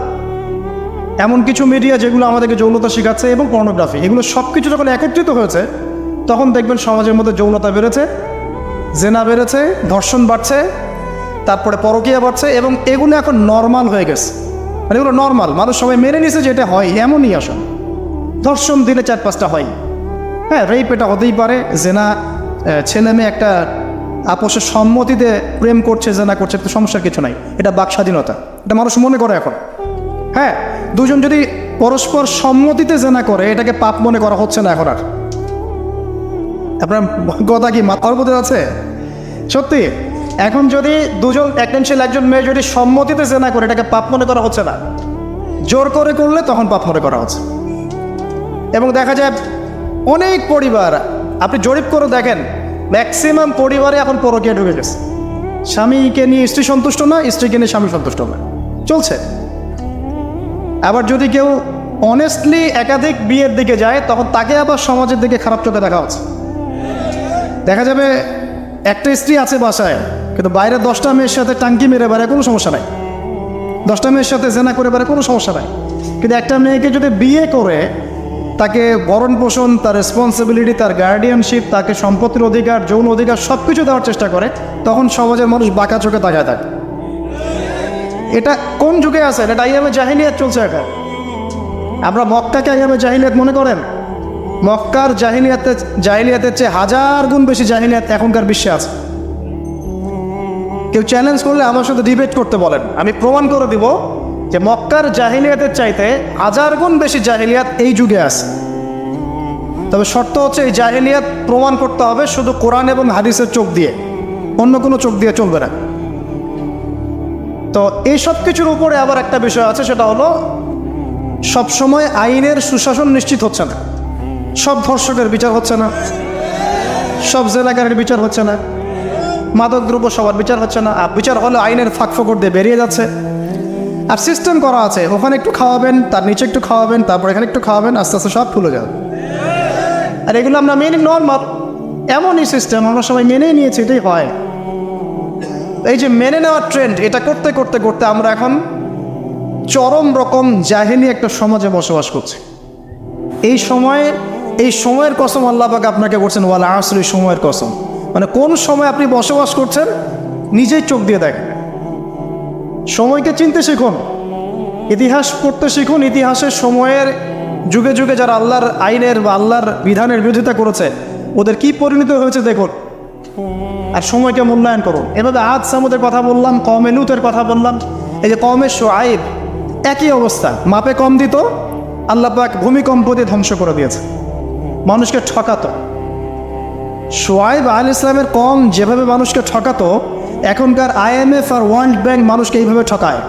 এমন কিছু মিডিয়া যেগুলো আমাদেরকে যৌনতা শেখাচ্ছে, এবং পর্নোগ্রাফি, এগুলো সব কিছু যখন একত্রিত হয়েছে তখন দেখবেন সমাজের মধ্যে যৌনতা বেড়েছে, জেনা বেড়েছে, ধর্ষণ বাড়ছে, তারপরে পরকীয়া বাড়ছে, এবং এগুলো এখন নর্মাল হয়ে গেছে। মানে এগুলো নর্মাল, মানুষ সবাই মেনে নিছে যে এটা হয়, এমনই আসল। ধর্ষণ দিনে 4-5টা হয়, হ্যাঁ রেপ এটা হতেই পারে। জেনা, ছেলে মেয়ে একটা আপোষের সম্মতিতে প্রেম করছে, জেনা করছে, তো সমস্যার কিছু নাই। এটা বাক স্বাধীনতা, এটা মানুষ মনে করে এখন। হ্যাঁ, দুজন যদি পরস্পর সম্মতিতে জেনা করে, এটাকে পাপ মনে করা হচ্ছে না এখন আর। আপনার কথা কি মাথার মধ্যে আছে? সত্যি, এখন যদি দুজন একজন মেয়ে যদি সম্মতিতে জেনা করে, এটাকে পাপ মনে করা হচ্ছে না। জোর করে করলে তখন পাপ মনে করা হচ্ছে। এবং দেখা যায় অনেক পরিবার, আপনি জরিপ করে দেখেন, ম্যাক্সিমাম পরিবারে এখন পরকীয়া ঢুকে গেছে। স্বামীকে নিয়ে স্ত্রী সন্তুষ্ট না, স্ত্রীকে নিয়ে স্বামী সন্তুষ্ট না, চলছে। আবার যদি কেউ অনেস্টলি একাধিক বিয়ের দিকে যায়, তখন তাকে আবার সমাজের দিকে খারাপ চোখে দেখা হচ্ছে। দেখা যাবে একটা স্ত্রী আছে বাসায়, কিন্তু বাইরে 10টা মেয়ের সাথে টাঙ্কি মেরে বেড়ায়, কোনো সমস্যা নাই। 10টা মেয়ের সাথে জেনা করে বেড়ায়, কোনো সমস্যা নাই। কিন্তু একটা মেয়েকে যদি বিয়ে করে তাকে ভরণ পোষণ, তার রেসপন্সিবিলিটি, তার গার্ডিয়ানশিপ, তাকে সম্পত্তির অধিকার, যৌন অধিকার সব কিছু দেওয়ার চেষ্টা করে, তখন সমাজের মানুষ বাঁকা চোখে তাকায় থাকে। এটা কোন যুগে আছে? এটা আইয়ামে জাহিলিয়াত চলছে এখন। আমরা মক্কাকে আইয়ামে জাহিলিয়াত মনে করেন? মক্কার জাহিলিয়াতের চেয়ে 1000 গুণ বেশি জাহিলিয়াত এখনকার বিশ্বে আছে। কেউ চ্যালেঞ্জ করলে আমার সাথে ডিবেট করতে বলেন, আমি প্রমাণ করে দিব যে মক্কার জাহিলিয়াতের চাইতে 1000 গুণ বেশি জাহিলিয়াত এই যুগে আছে। তবে শর্ত হচ্ছে এই জাহিলিয়াত প্রমাণ করতে হবে শুধু কোরআন এবং হাদিসের চোখ দিয়ে, অন্য কোনো চোখ দিয়ে চলবে না। তো এই সব কিছুর উপরে আবার একটা বিষয় আছে, সেটা হলো সবসময় আইনের সুশাসন নিশ্চিত হচ্ছে না। সব ধর্ষকের বিচার হচ্ছে না, সব জেলাগারের বিচার হচ্ছে না, মাদকদ্রব্য সবার বিচার হচ্ছে না। আর বিচার হলে আইনের ফাঁকফোকর দিয়ে বেরিয়ে যাচ্ছে। আর সিস্টেম করা আছে, ওখানে একটু খাওয়াবেন, তার নিচে একটু খাওয়াবেন, তারপর এখানে একটু খাওয়াবেন, আস্তে আস্তে সব খুলে যাবে। আর এগুলো আমরা মেনে নর্মাল, এমনই সিস্টেম আমরা সবাই মেনে নিয়েছি, এটাই হয়। এই যে মেনে নেওয়ার ট্রেন্ড, এটা করতে করতে করতে আমরা এখন চরম রকম জাহিলি একটা সমাজে বসবাস করছি। এই সময়ের কসম আল্লাহ পাক আপনাকে বলছেন, ওয়াল আসরি, সময়ের কসম। মানে কোন সময় আপনি বসবাস করছেন নিজেই চোখ দিয়ে দেখেন। সময়কে চিনতে শিখুন, ইতিহাস পড়তে শিখুন। ইতিহাসের সময়ের যুগে যুগে যারা আল্লাহর আইনের বা আল্লাহর বিধানের বিরোধিতা করেছে ওদের কি পরিণত হয়েছে দেখুন, আর সময়কে মূল্যায়ন করুন। এভাবে আদ সামুদের কথা বললাম, কওমে লূতের কথা বললাম, এই যে কওমে শুআইব একই অবস্থা, মাপে কম দিত, আল্লাহ পাক ভূমিকম্প দিয়ে ধ্বংস করে দিয়েছে, মানুষকে ঠকাতো। শুআইব আলাইহিস সালামের কওম যেভাবে মানুষকে ঠকাতো, এখনকার IMF আর ওয়ার্ল্ড ব্যাংক মানুষকে এইভাবে ঠকায়।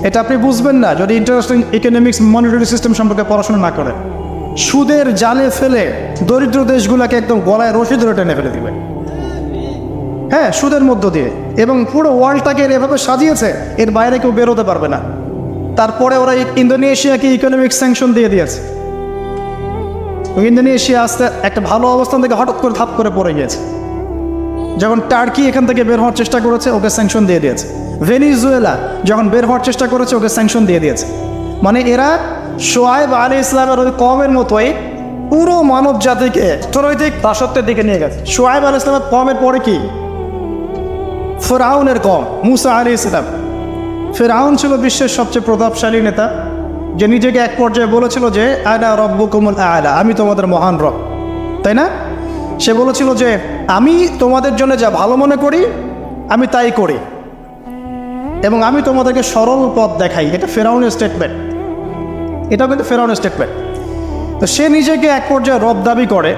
এটা আপনি বুঝবেন না যদি ইন্টারন্যাশনাল ইকোনমিক্স মনিটারি সিস্টেম সম্পর্কে পড়াশোনা না করেন। সুদের জালে ফেলে দরিদ্র দেশগুলোকে একদম গলায় রশি ধরে টেনে ফেলে দিবে, হ্যাঁ, সুদের মধ্য দিয়ে। এবং পুরো ওয়ার্ল্ডটাকে এভাবে সাজিয়েছে, এর বাইরে কেউ বেরোতে পারবে না। তারপরে ওরা ইন্দোনেশিয়াকে ইকোনমিক স্যাংশন দিয়ে দিয়েছে। ইন্দোনেশিয়া আসতে একটা ভালো অবস্থান থেকে হঠাৎ করে ধাপ করে পড়ে গিয়েছে। যখন টার্কি এখান থেকে বের হওয়ার চেষ্টা করেছে, ওকে স্যাংশন দিয়ে দিয়েছে। ভেনিজুয়েলা যখন বের হওয়ার চেষ্টা করেছে, ওকে স্যাংশন দিয়ে দিয়েছে। মানে এরা শুআইব আলাইহিস সালামের ওই কওমের মতোই পুরো মানব জাতিকে অর্থনৈতিক দাসত্বের দিকে নিয়ে গেছে। শুআইব আলাইহিস সালামের কওমের পরে কি? ফিরআউনের কওম, মুসা আলাইহিস সালাম। ফিরআউন ছিল বিশ্বের সবচেয়ে প্রতাপশালী নেতা, যে নিজেকে এক পর্যায়ে বলেছিল যে আনা রব্বুকুমুল আ'লা, আমি তোমাদের মহান রব, তাই না? সে বলেছিল যে আমি তোমাদের জন্য যা ভালো মনে করি আমি তাই করি, এবং আমি তোমাদেরকে সরল পথ দেখাই। এটা ফিরআউনের স্টেটমেন্ট, এটাও কিন্তু ফিরআউনের স্টেটমেন্ট। তো সে নিজেকে এক পর্যায়ে রব দাবি করে,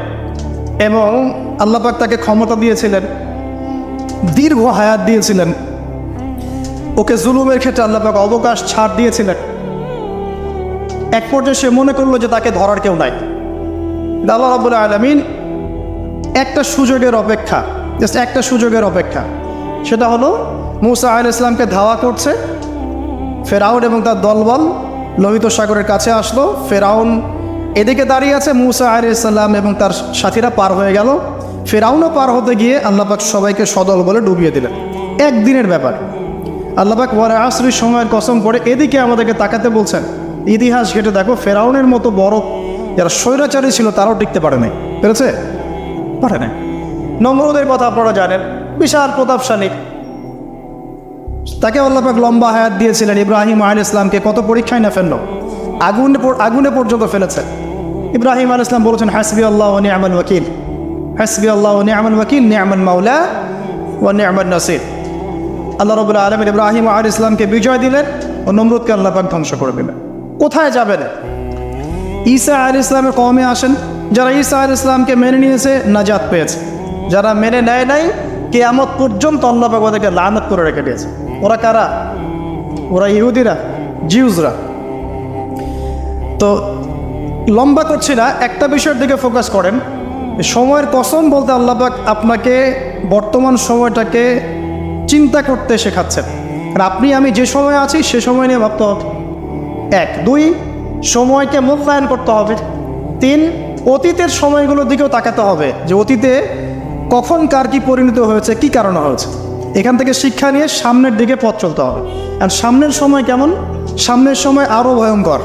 এবং আল্লাহ পাক তাকে ক্ষমতা দিয়েছিলেন, দীর্ঘ হায়াত দিয়েছিলেন, ওকে জুলুমের ক্ষেত্রে আল্লাহ পাক অবকাশ ছাড় দিয়েছিলেন। এক পর্যায়ে সে মনে করলো যে তাকে ধরার কেউ নাই। আল্লাহ রাব্বুল আলামিন একটা সুযোগের অপেক্ষা, জাস্ট একটা সুযোগের অপেক্ষা, সেটা হলো মুসা আলাইহিস সালামকে ধাওয়া করছে। ফেরাউন এবং তার দলবল লোহিত সাগরের কাছে আসলো। ফেরাউন এদিকে দাঁড়িয়ে আছে, মুসা আলাইহিস সালাম এবং তার সাথীরা পার হয়ে গেল। ফেরাউনও পার হতে গিয়ে আল্লাহ পাক সবাইকে সদল বলে ডুবিয়ে দিলেন। একদিনের ব্যাপার। আল্লাহ পাক ওয়াল আসরি, সময়ের কসম করে এদিকে আমাদেরকে তাকাতে বলছেন। ইতিহাস ঘেটে দেখো, ফেরাউনের মতো বড় যারা স্বৈরাচারী ছিল তারাও টিকতে পারে নাই, পেরেছে? পারে নাই। নমরুদের কথা আপনারা জানেন, বিশাল প্রতাপশালী, তাকে আল্লাহ পাক লম্বা হায়াত দিয়েছিলেন। ইব্রাহিম আলাইহিস সালামকে কত পরীক্ষায় না ফেললো, আগুনে পর্যন্ত ফেলেছে। ইব্রাহিম আলাইহিস সালাম বলেছেন হাসবি আল্লাহ ওয়া নি'মাল ওয়াকিল, হাসবি আল্লাহ ওয়া নি'মাল ওয়াকিল, নি'মাল মাওলা ওয়া নি'মান নাসির। আল্লাহ রাব্বুল আলামিন ইব্রাহিম আলাইহিস সালামকে বিজয় দিলেন ও নমরুদকে আল্লাহ পাক ধ্বংস করে দিলেন। কোথায় যাবেন? ঈসা আলাইহিস সালামের কওমে আসেন। যারা ঈসা আলাইহিস সালামকে মেনে নিয়েছে নাজাত পেয়েছে, যারা মেনে নেয় নাই কিয়ামত পর্যন্ত আল্লাহ পাক ওদেরকে লানত করে রেখে দিয়েছে। ওরা কারা? ওরা ইহুদিরা, জিউজরা। তো লম্বা করছি না, একটা বিষয়ের দিকে ফোকাস করেন। সময়ের কসম বলতে আল্লাহ পাক আপনাকে বর্তমান সময়টাকে চিন্তা করতে শেখাচ্ছেন। আর আপনি আমি যে সময় আছি সে সময় নিয়ে ভাবতে হবে। 1, 2 সময়কে মূল্যায়ন করতে হবে। 3 অতীতের সময়গুলোর দিকেও তাকাতে হবে, যে অতীতে কখন কার কি পরিণত হয়েছে, কি কারণে হয়েছে। এখান থেকে শিক্ষা নিয়ে সামনের দিকে পথ চলতে হবে। আর সামনের সময় কেমন? সামনের সময় আরও ভয়ঙ্কর।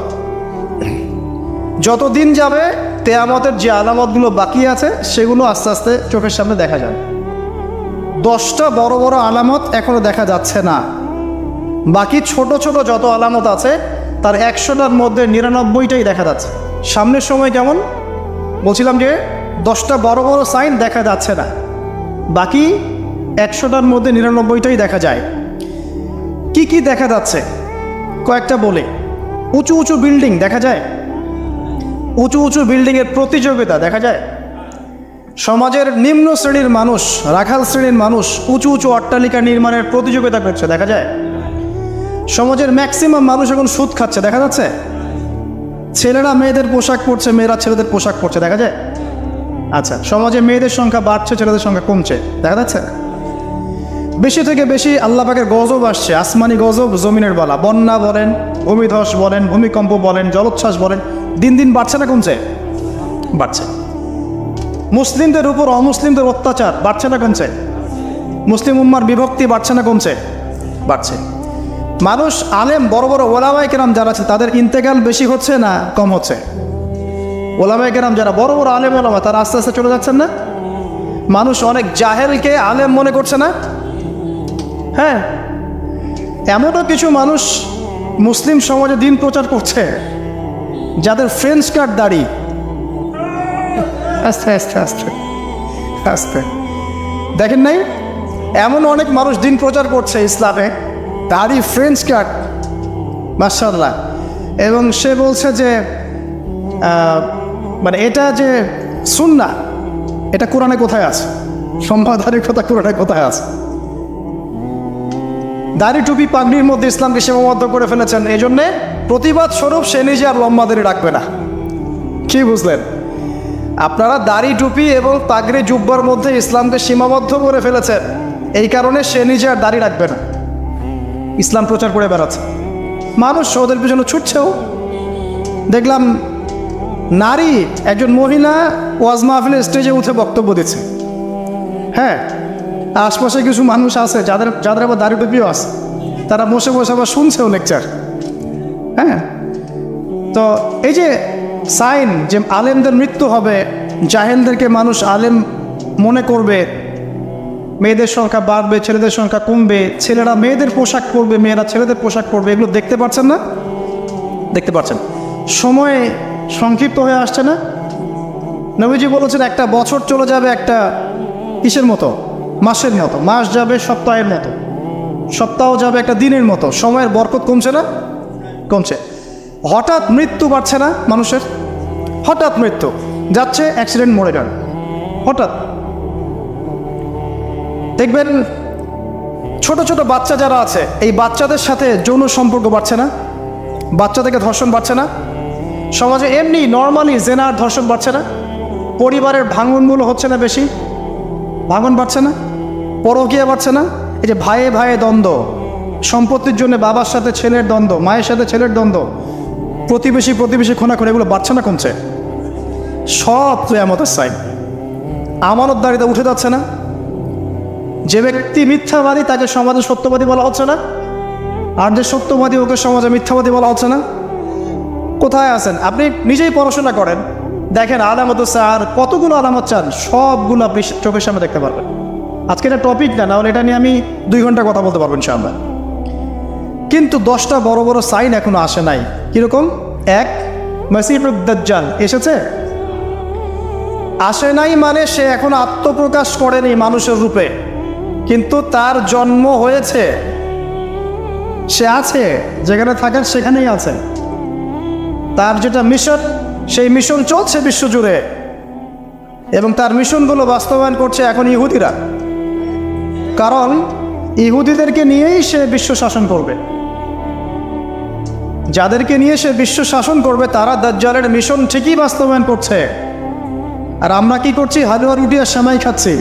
যত দিন যাবে কিয়ামতের যে আলামতগুলো বাকি আছে সেগুলো আস্তে আস্তে চোখের সামনে দেখা যাবে। 10টা বড় বড় আলামত এখনো দেখা যাচ্ছে না, বাকি ছোট ছোট যত আলামত আছে তার 100টার মধ্যে 99টাই দেখা যাচ্ছে। সামনের সময় কেমন? বলছিলাম যে 10টা বড় বড় সাইন দেখা যাচ্ছে না, বাকি 100টার মধ্যে 99টাই দেখা যায়। কি কি দেখা যাচ্ছে কয়েকটা বলে। উঁচু উঁচু বিল্ডিং দেখা যায়, উঁচু উঁচু বিল্ডিংয়ের প্রতিযোগিতা দেখা যায়। সমাজের নিম্ন শ্রেণীর মানুষ, রাখাল শ্রেণীর মানুষ উঁচু উঁচু অট্টালিকা নির্মাণের প্রতিযোগিতা করছে দেখা যায়। সমাজের ম্যাক্সিমাম মানুষ এখন সুদ খাচ্ছে দেখা যাচ্ছে। ছেলেরা মেয়েদের পোশাক পরছে, মেয়েরা ছেলেদের পোশাক পরছে দেখা যায়। আচ্ছা, সমাজে মেয়েদের সংখ্যা বাড়ছে, ছেলেদের সংখ্যা কমছে দেখা যাচ্ছে। বেশি থেকে বেশি আল্লাহ পাকের গজব আসছে, আসমানি গজব, জমিনের বালা, বন্যা বলেন, ভূমিধস বলেন, ভূমিকম্প বলেন, জলোচ্ছ্বাস বলেন, দিন দিন বাড়ছে না কমছে? বাড়ছে। মুসলিমদের উপর অমুসলিমদের অত্যাচার বাড়ছে না কমছে? মুসলিম উম্মার বিভক্তি বাড়ছে না কমছে? বাড়ছে। মানুষ আলেম, বড় বড় ওলামায়ে কেরাম যারা আছে তাদের ইন্তেকাল বেশি হচ্ছে না কম হচ্ছে? ওলামায়ে কেরাম যারা বড় বড় আলেম ওলামা তারা আস্তে আস্তে চলে যাচ্ছেন না? মানুষ অনেক জাহেলকে আলেম মনে করছে না? হ্যাঁ, এমনও কিছু মানুষ মুসলিম সমাজে দিন প্রচার করছে যাদের ফ্রেঞ্চ কাট দাড়ি। আস্তে আস্তে আস্তে আস্তে দেখেন নাই, এমন অনেক মানুষ দিন প্রচার করছে ইসলামে, দাড়ি ফ্রেঞ্চ কাট, মাশাআল্লাহ। এবং সে বলছে যে মানে এটা যে সুন্নাহ, এটা কোরআনে কোথায় আছে? সম্পাদারির কথা কোরআনে কোথায় আছে? দাড়ি টুপি পাগড়ির মধ্যে ইসলামকে সীমাবদ্ধ করে ফেলেছেন, এই জন্যে প্রতিবাদ স্বরূপ সে নিজে আর লম্বা দাড়ি রাখবে না। কি বুঝলেন? আপনারা দাড়ি টুপি এবং পাগড়ি জুব্বার মধ্যে ইসলামকে সীমাবদ্ধ করে ফেলেছেন, এই কারণে সে নিজে আর দাড়ি রাখবে না, ইসলাম প্রচার করে বেড়াচ্ছে। মানুষ ওদের পিছনে ছুটছেও। দেখলাম নারী একজন মহিলা ওয়াজ মাহফিলের স্টেজে উঠে বক্তব্য দিচ্ছে। হ্যাঁ, আশপাশে কিছু মানুষ আছে যাদের যাদের আবার দাড়ি টুপিও আছে, তারা বসে বসে আবার শুনছেও লেকচার। হ্যাঁ, তো এই যে সাইন যে আলেমদের মৃত্যু হবে, জাহেলদেরকে মানুষ আলেম মনে করবে, মেয়েদের সংখ্যা বাড়বে, ছেলেদের সংখ্যা কমবে, ছেলেরা মেয়েদের পোশাক পরবে, মেয়েরা ছেলেদের পোশাক পরবে, এগুলো দেখতে পাচ্ছেন না? দেখতে পাচ্ছেন। সময় সংক্ষিপ্ত হয়ে আসছে না? নবীজি বলেছেন একটা বছর চলে যাবে একটা কিসের মতো? মাসের মতো। মাস যাবে সপ্তাহের মতো, সপ্তাহ যাবে একটা দিনের মতো। সময়ের বরকত কমছে না? কমছে। হঠাৎ মৃত্যু বাড়ছে না মানুষের? হঠাৎ মৃত্যু যাচ্ছে, অ্যাক্সিডেন্ট, মরে যান হঠাৎ। দেখবেন ছোট ছোট বাচ্চা যারা আছে, এই বাচ্চাদের সাথে যৌন সম্পর্ক বাড়ছে না? বাচ্চা থেকে ধর্ষণ বাড়ছে না? সমাজে এমনি নর্মালি জেনার ধর্ষণ বাড়ছে না? পরিবারের ভাঙনগুলো হচ্ছে না বেশি? ভাঙন বাড়ছে না? পরকীয়া বাড়ছে না? এই যে ভাইয়ে ভাইয়ে দ্বন্দ্ব, সম্পত্তির জন্য বাবার সাথে ছেলের দ্বন্দ্ব, মায়ের সাথে ছেলের দ্বন্দ্ব, প্রতিবেশী প্রতিবেশী খোনাখুনি, এগুলো বাড়ছে না কমছে? সব কিয়ামতের সাইন। আমানতদারিতা উঠে যাচ্ছে না? যে ব্যক্তি মিথ্যাবাদী তাকে সমাজে সত্যবাদী বলা হচ্ছে না, আর যে সত্যবাদী ওকে সমাজে মিথ্যাবাদী বলা হচ্ছে না। কোথায় আছেন? আপনি নিজেই পড়াশোনা করেন, দেখেন আলামত আর কতগুলো আলামত চান, সবগুলো আপনি চোখের সামনে দেখতে পারবেন। আজকে এটা টপিক না, নাহলে এটা নিয়ে আমি 2 ঘন্টা কথা বলতে পারবো ইনশাআল্লাহ। কিন্তু 10টা বড় বড় সাইন এখনো আসে নাই। কিরকম? 1, মাসিহুদ দাজ্জাল এসেছে? আসে নাই মানে সে এখন আত্মপ্রকাশ করেনি মানুষের রূপে, কিন্তু তার জন্ম হয়েছে, সে আছে, যেখানে থাকেন সেখানেই আছে। তার যেটা মিশন, সেই মিশন চলছে বিশ্বজুড়ে, এবং তার মিশনগুলো বাস্তবায়ন করছে এখন ইহুদিরা। কারণ ইহুদিদেরকে নিয়েই সে বিশ্ব শাসন করবে। যাদেরকে নিয়ে সে বিশ্ব শাসন করবে তারা দাজ্জালের মিশন ঠিকই বাস্তবায়ন করছে। আর আমরা কি করছি? হালুয়া রুটি আর সেমাই খাচ্ছি,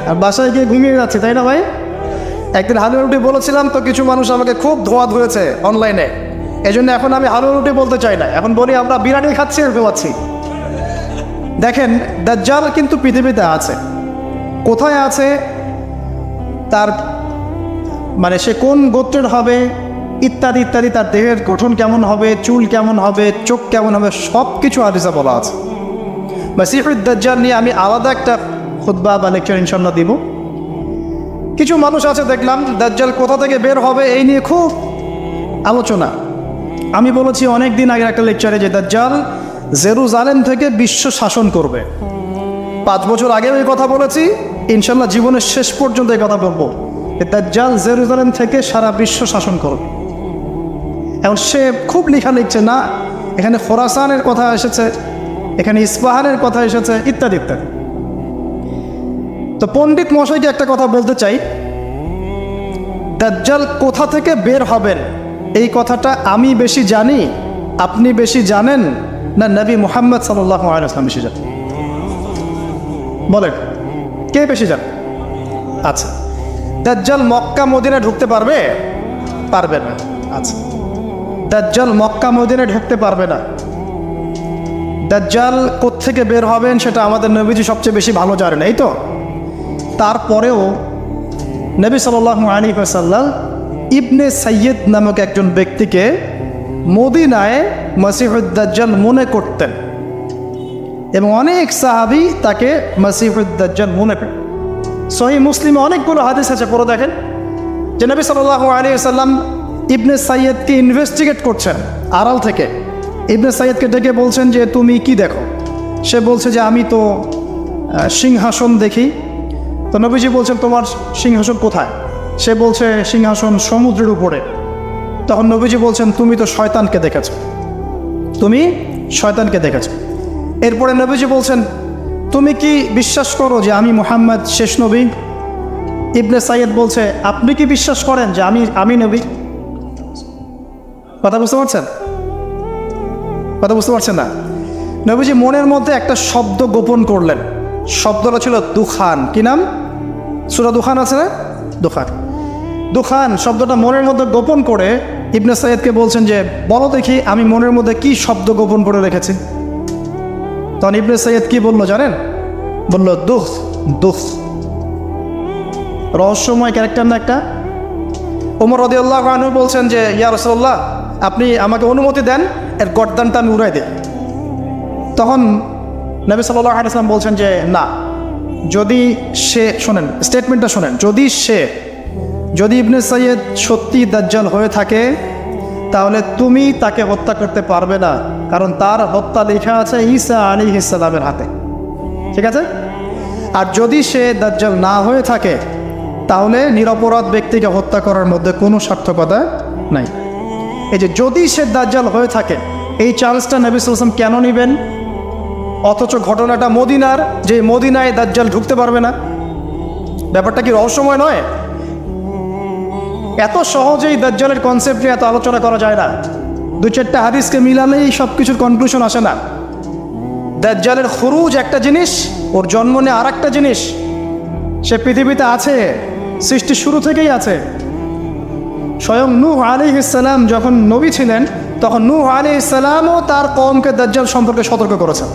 আর বাসায় গিয়ে ঘুমিয়ে যাচ্ছি, তাই না ভাই? একদিন হালুয়া রুটি বলেছিলাম তো কিছু মানুষ আমাকে খুব ধোয়া ধুয়েছে অনলাইনে, এই জন্য এখন আমি হালুয়া রুটি বলতে চাই না, এখন বলি আমরা বিরিয়ানি খাচ্ছি আর ঘুমাচ্ছি। দেখেন, দাজ্জাল কিন্তু পৃথিবীতে আছে। কোথায় আছে, তার মানে সে কোন গোত্রের হবে ইত্যাদি ইত্যাদি, তার দেহের গঠন কেমন হবে, চুল কেমন হবে, চোখ কেমন হবে, সব কিছু হাদিসে বলা আছে। মাসিহুদ দাজ্জাল নিয়ে আমি আলাদা একটা খুতবা বা লেকচার ইনশাআল্লাহ দিব। কিছু মানুষ আছে দেখলাম দাজ্জাল কোথা থেকে বের হবে এই নিয়ে খুব আলোচনা। আমি বলেছি অনেক দিন আগে একটা লেকচারে যে দাজ্জাল জেরুজালেম থেকে বিশ্ব শাসন করবে। 5 বছর আগেও এই কথা বলেছি, ইনশাল্লাহ জীবনের শেষ পর্যন্ত এই কথা বলবো। দাজ্জাল জেরুজালেম থেকে সারা বিশ্ব শাসন করবে। এখন সে খুব লেখা লিখছে না, এখানে খোরাসানের কথা এসেছে, এখানে ইস্পাহানের কথা এসেছে, ইত্যাদি ইত্যাদি। তো পণ্ডিত মশাইকে একটা কথা বলতে চাই, দাজ্জাল কোথা থেকে বের হবেন এই কথাটা আমি বেশি জানি, আপনি বেশি জানেন, না নবী মুহাম্মদ সাল্লাল্লাহু আলাইহি ওয়াসাল্লাম বেশি জানেন? বলেন কে বেশি জানে? আচ্ছা, দাজ্জাল মক্কা মদিনায় ঢুকতে পারবে? পারবে না। আচ্ছা, দাজ্জাল মক্কা মদিনায় ঢুকতে পারবে না। দাজ্জাল কোত্থেকে বের হবেন সেটা আমাদের নবীজি সবচেয়ে বেশি ভালো জানেন, এই তো। তারপরেও নবী সাল্লাল্লাহু আলাইহি ওয়াসাল্লাম ইবনে সাইয়্যিদ নামক একজন ব্যক্তিকে মদিনায় মসিহুদ দাজ্জাল মনে করতেন এবং অনেক সাহাবী তাকে মসিহুদ দাজ্জাল মনে করেন। সহিহ মুসলিমে অনেকগুলো হাদিস আছে, পড়ে দেখেন যে নবী সাল্লাল্লাহু আলাইহি ওয়াসাল্লাম ইবনে সাইয়্যিদকে ইনভেস্টিগেট করছেন আড়াল থেকে। ইবনে সাইয়্যিদকে ডেকে বলছেন যে তুমি কি দেখো? সে বলছে যে আমি তো সিংহাসন দেখি। তো নবীজি বলছেন তোমার সিংহাসন কোথায়? সে বলছে সিংহাসন সমুদ্রের উপরে। তখন নবীজি বলছেন তুমি তো শয়তানকে দেখেছ, তুমি শয়তানকে দেখেছ। এরপরে নবীজি বলছেন তুমি কি বিশ্বাস করো যে আমি মুহাম্মদ শেষ নবী? ইবনে সাইয়্যিদ বলছে আপনি কি বিশ্বাস করেন যে আমি নবী? কথা বুঝতে পারছেন? কথা বুঝতে পারছেন না? নবীজি মনের মধ্যে একটা শব্দ গোপন করলেন, শব্দটা ছিল দুখান। কি নাম? সূরা দুখান আছে না? দুখান। দুখান শব্দটা মনের মধ্যে গোপন করে ইবনে সাইয়্যিদকে বলছেন যে বলো দেখি আমি মনের মধ্যে কি শব্দ গোপন করে রেখেছি। তখন ইবনে সাইয়্যিদ কি বললো জানেন? বলল দুখ দুখ। রহস্যময় ক্যারেক্টার না একটা? ওমর রাদিয়াল্লাহু আনহু বলছেন যে ইয়া রাসূলুল্লাহ আপনি আমাকে অনুমতি দেন, এর গর্দানটা আমি উড়াই দিই। তখন নবী সাল্লাল্লাহু আলাইহি ওয়াসাল্লাম বলছেন যে না, যদি সে, শোনেন স্টেটমেন্টটা শোনেন, যদি ইবনে সাইয়্যিদ সত্যি দাজ্জাল হয়ে থাকে তাহলে তুমি তাকে হত্যা করতে পারবে না, কারণ তার হত্যা লেখা আছে ঈসা আলাইহিস সালামের হাতে। ঠিক আছে? আর যদি সে দাজ্জাল না হয়ে থাকে তাহলে নিরপরাধ ব্যক্তিকে হত্যা করার মধ্যে কোনো সার্থকতা নাই। এই যে যদি সে দাজ্জাল হয়ে থাকে, এই চান্সটা নবী সাল্লাল্লাহু আলাইহি ওয়াসাল্লাম কেন নেবেন? অথচ ঘটনাটা মদিনার, যে মদিনায় দাজ্জাল ঢুকতে পারবে না। ব্যাপারটা কি রহস্যময় নয়? এত সহজেই দাজ্জালের কনসেপ্ট নিয়ে এত আলোচনা করা যায় না। 2-4টা হাদিসকে মিলালেই সব কিছুর কনক্লুশন আসে না। দাজ্জালের খুরুজ একটা জিনিস, ওর জন্ম নিয়ে আর একটা জিনিস। সে পৃথিবীতে আছে, সৃষ্টির শুরু থেকেই আছে। স্বয়ং নূহ আলাইহিস সালাম যখন নবী ছিলেন তখন নূহ আলাইহিস সালামও তার কওমকে দাজ্জাল সম্পর্কে সতর্ক করেছেন।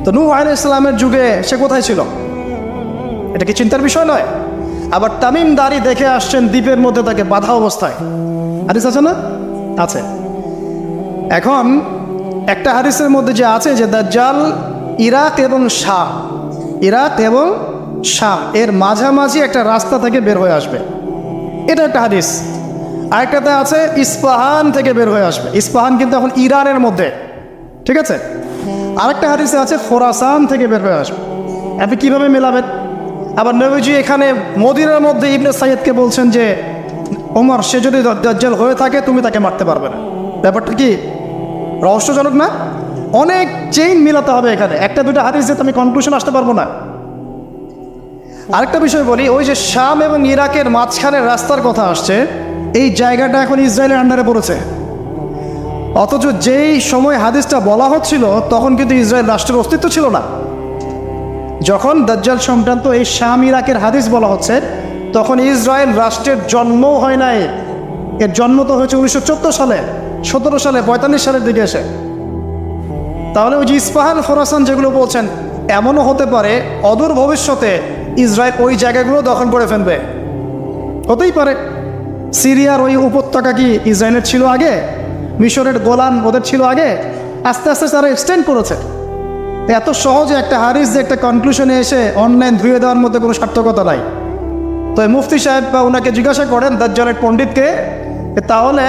তো নূহ আলাইহিস সালামের যুগে সে কোথায় ছিল? এটা কি চিন্তার বিষয় নয়? আবার তামিম দাড়ি দেখে আসছেন দ্বীপের মধ্যে তাকে বাধা অবস্থায়। হাদিস আছে না? আছে। এখন একটা হাদিসের মধ্যে যে আছে যে দাজ্জাল ইরাক এবং শাম এর মাঝামাঝি একটা রাস্তা থেকে বের হয়ে আসবে, এটা একটা হাদিস। আরেকটাতে আছে ইস্পাহান থেকে বের হয়ে আসবে। ইস্পাহান কিন্তু এখন ইরানের মধ্যে, ঠিক আছে? আরেকটা হাদিসে আছে খোরাসান থেকে বের হয়ে আসবে। আপনি কীভাবে মেলাবেন? আবার নবীজি এখানে মদিনার মধ্যে ইবনে সাইয়্যিদকে বলছেন যে ওমর সে যদি দাজ্জাল হয়ে থাকে তুমি তাকে মারতে পারবে না। ব্যাপারটা কি রহস্যজনক না? অনেক চেইন মিলাতে হবে এখানে, একটা দুটো হাদিস দিয়ে আমি কনক্লুশন আসতে পারবো না। আরেকটা বিষয় বলি, ওই যে শাম এবং ইরাকের মাঝখানের রাস্তার কথা আসছে, এই জায়গাটা এখন ইসরায়েলের আন্ডারে পড়েছে। অথচ যেই সময় হাদিসটা বলা হচ্ছিল তখন কিন্তু ইসরায়েল রাষ্ট্রের অস্তিত্ব ছিল না। যখন দাজ্জাল সংক্রান্ত এই শাম ইরাকের হাদিস বলা হচ্ছে তখন ইসরায়েল রাষ্ট্রের জন্মও হয় নাই। এর জন্ম তো হয়েছে 1914 সালে, 17 সালে, 45 সালের দিকে এসে। তাহলে ওই যে ইস্পাহান খোরাসান যেগুলো বলছেন, এমনও হতে পারে অদূর ভবিষ্যতে ইসরায়েল ওই জায়গাগুলো দখল করে ফেলবে, হতেই পারে। সিরিয়ার ওই উপত্যকা কি ইসরায়েলের ছিল আগে? মিশরের গোলান ওদের ছিল আগে? আস্তে আস্তে তারা এক্সটেন্ড করেছে। এত সহজে একটা হাদিস যে একটা কনক্লুশনে এসে অনলাইন ধুয়ে দেওয়ার মধ্যে কোনো সার্থকতা নাই। তো মুফতি সাহেব বা ওনাকে জিজ্ঞাসা করেন দাজ্জালের পণ্ডিতকে তাহলে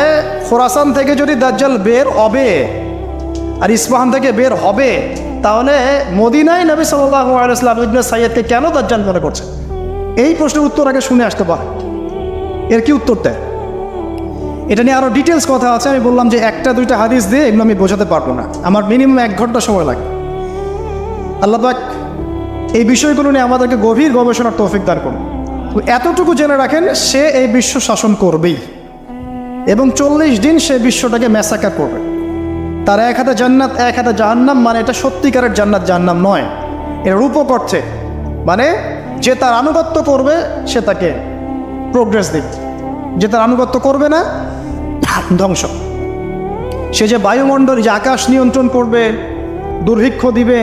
খোরাসান থেকে যদি দাজ্জাল বের হবে আর ইস্পাহান থেকে বের হবে, তাহলে মদিনায় নবী সাল্লাল্লাহু আলাইহি ওয়াসাল্লাম ইবনে সাইয়্যিদকে কেন দাজ্জাল মনে করছে? এই প্রশ্নের উত্তর আগে শুনে আসতে পারে। এর কি উত্তর দেয়? এটা নিয়ে আরও ডিটেলস কথা আছে। আমি বললাম যে একটা দুইটা হাদিস দিয়ে এগুলো আমি বোঝাতে পারবো না, আমার মিনিমাম 1 ঘন্টা সময় লাগে। আল্লাহ পাক এই বিষয়গুলো নিয়ে আমাদেরকে গভীর গবেষণার তৌফিক দান করুন। এতটুকু জেনে রাখেন, সে এই বিশ্ব শাসন করবেই এবং 40 দিন সে বিশ্বটাকে ম্যাসাকার করবে। তার এক হাতে জান্নাত, এক হাতে জাহান্নাম, মানে এটা সত্যিকারের জান্নাত জাহান্নাম নয়, এর রূপক অর্থে। মানে যে তার আনুগত্য করবে সে তাকে প্রোগ্রেস দিবে, যে তার আনুগত্য করবে না ধ্বংস। সে যে বায়ুমণ্ডল, যে আকাশ নিয়ন্ত্রণ করবে, দুর্ভিক্ষ দিবে,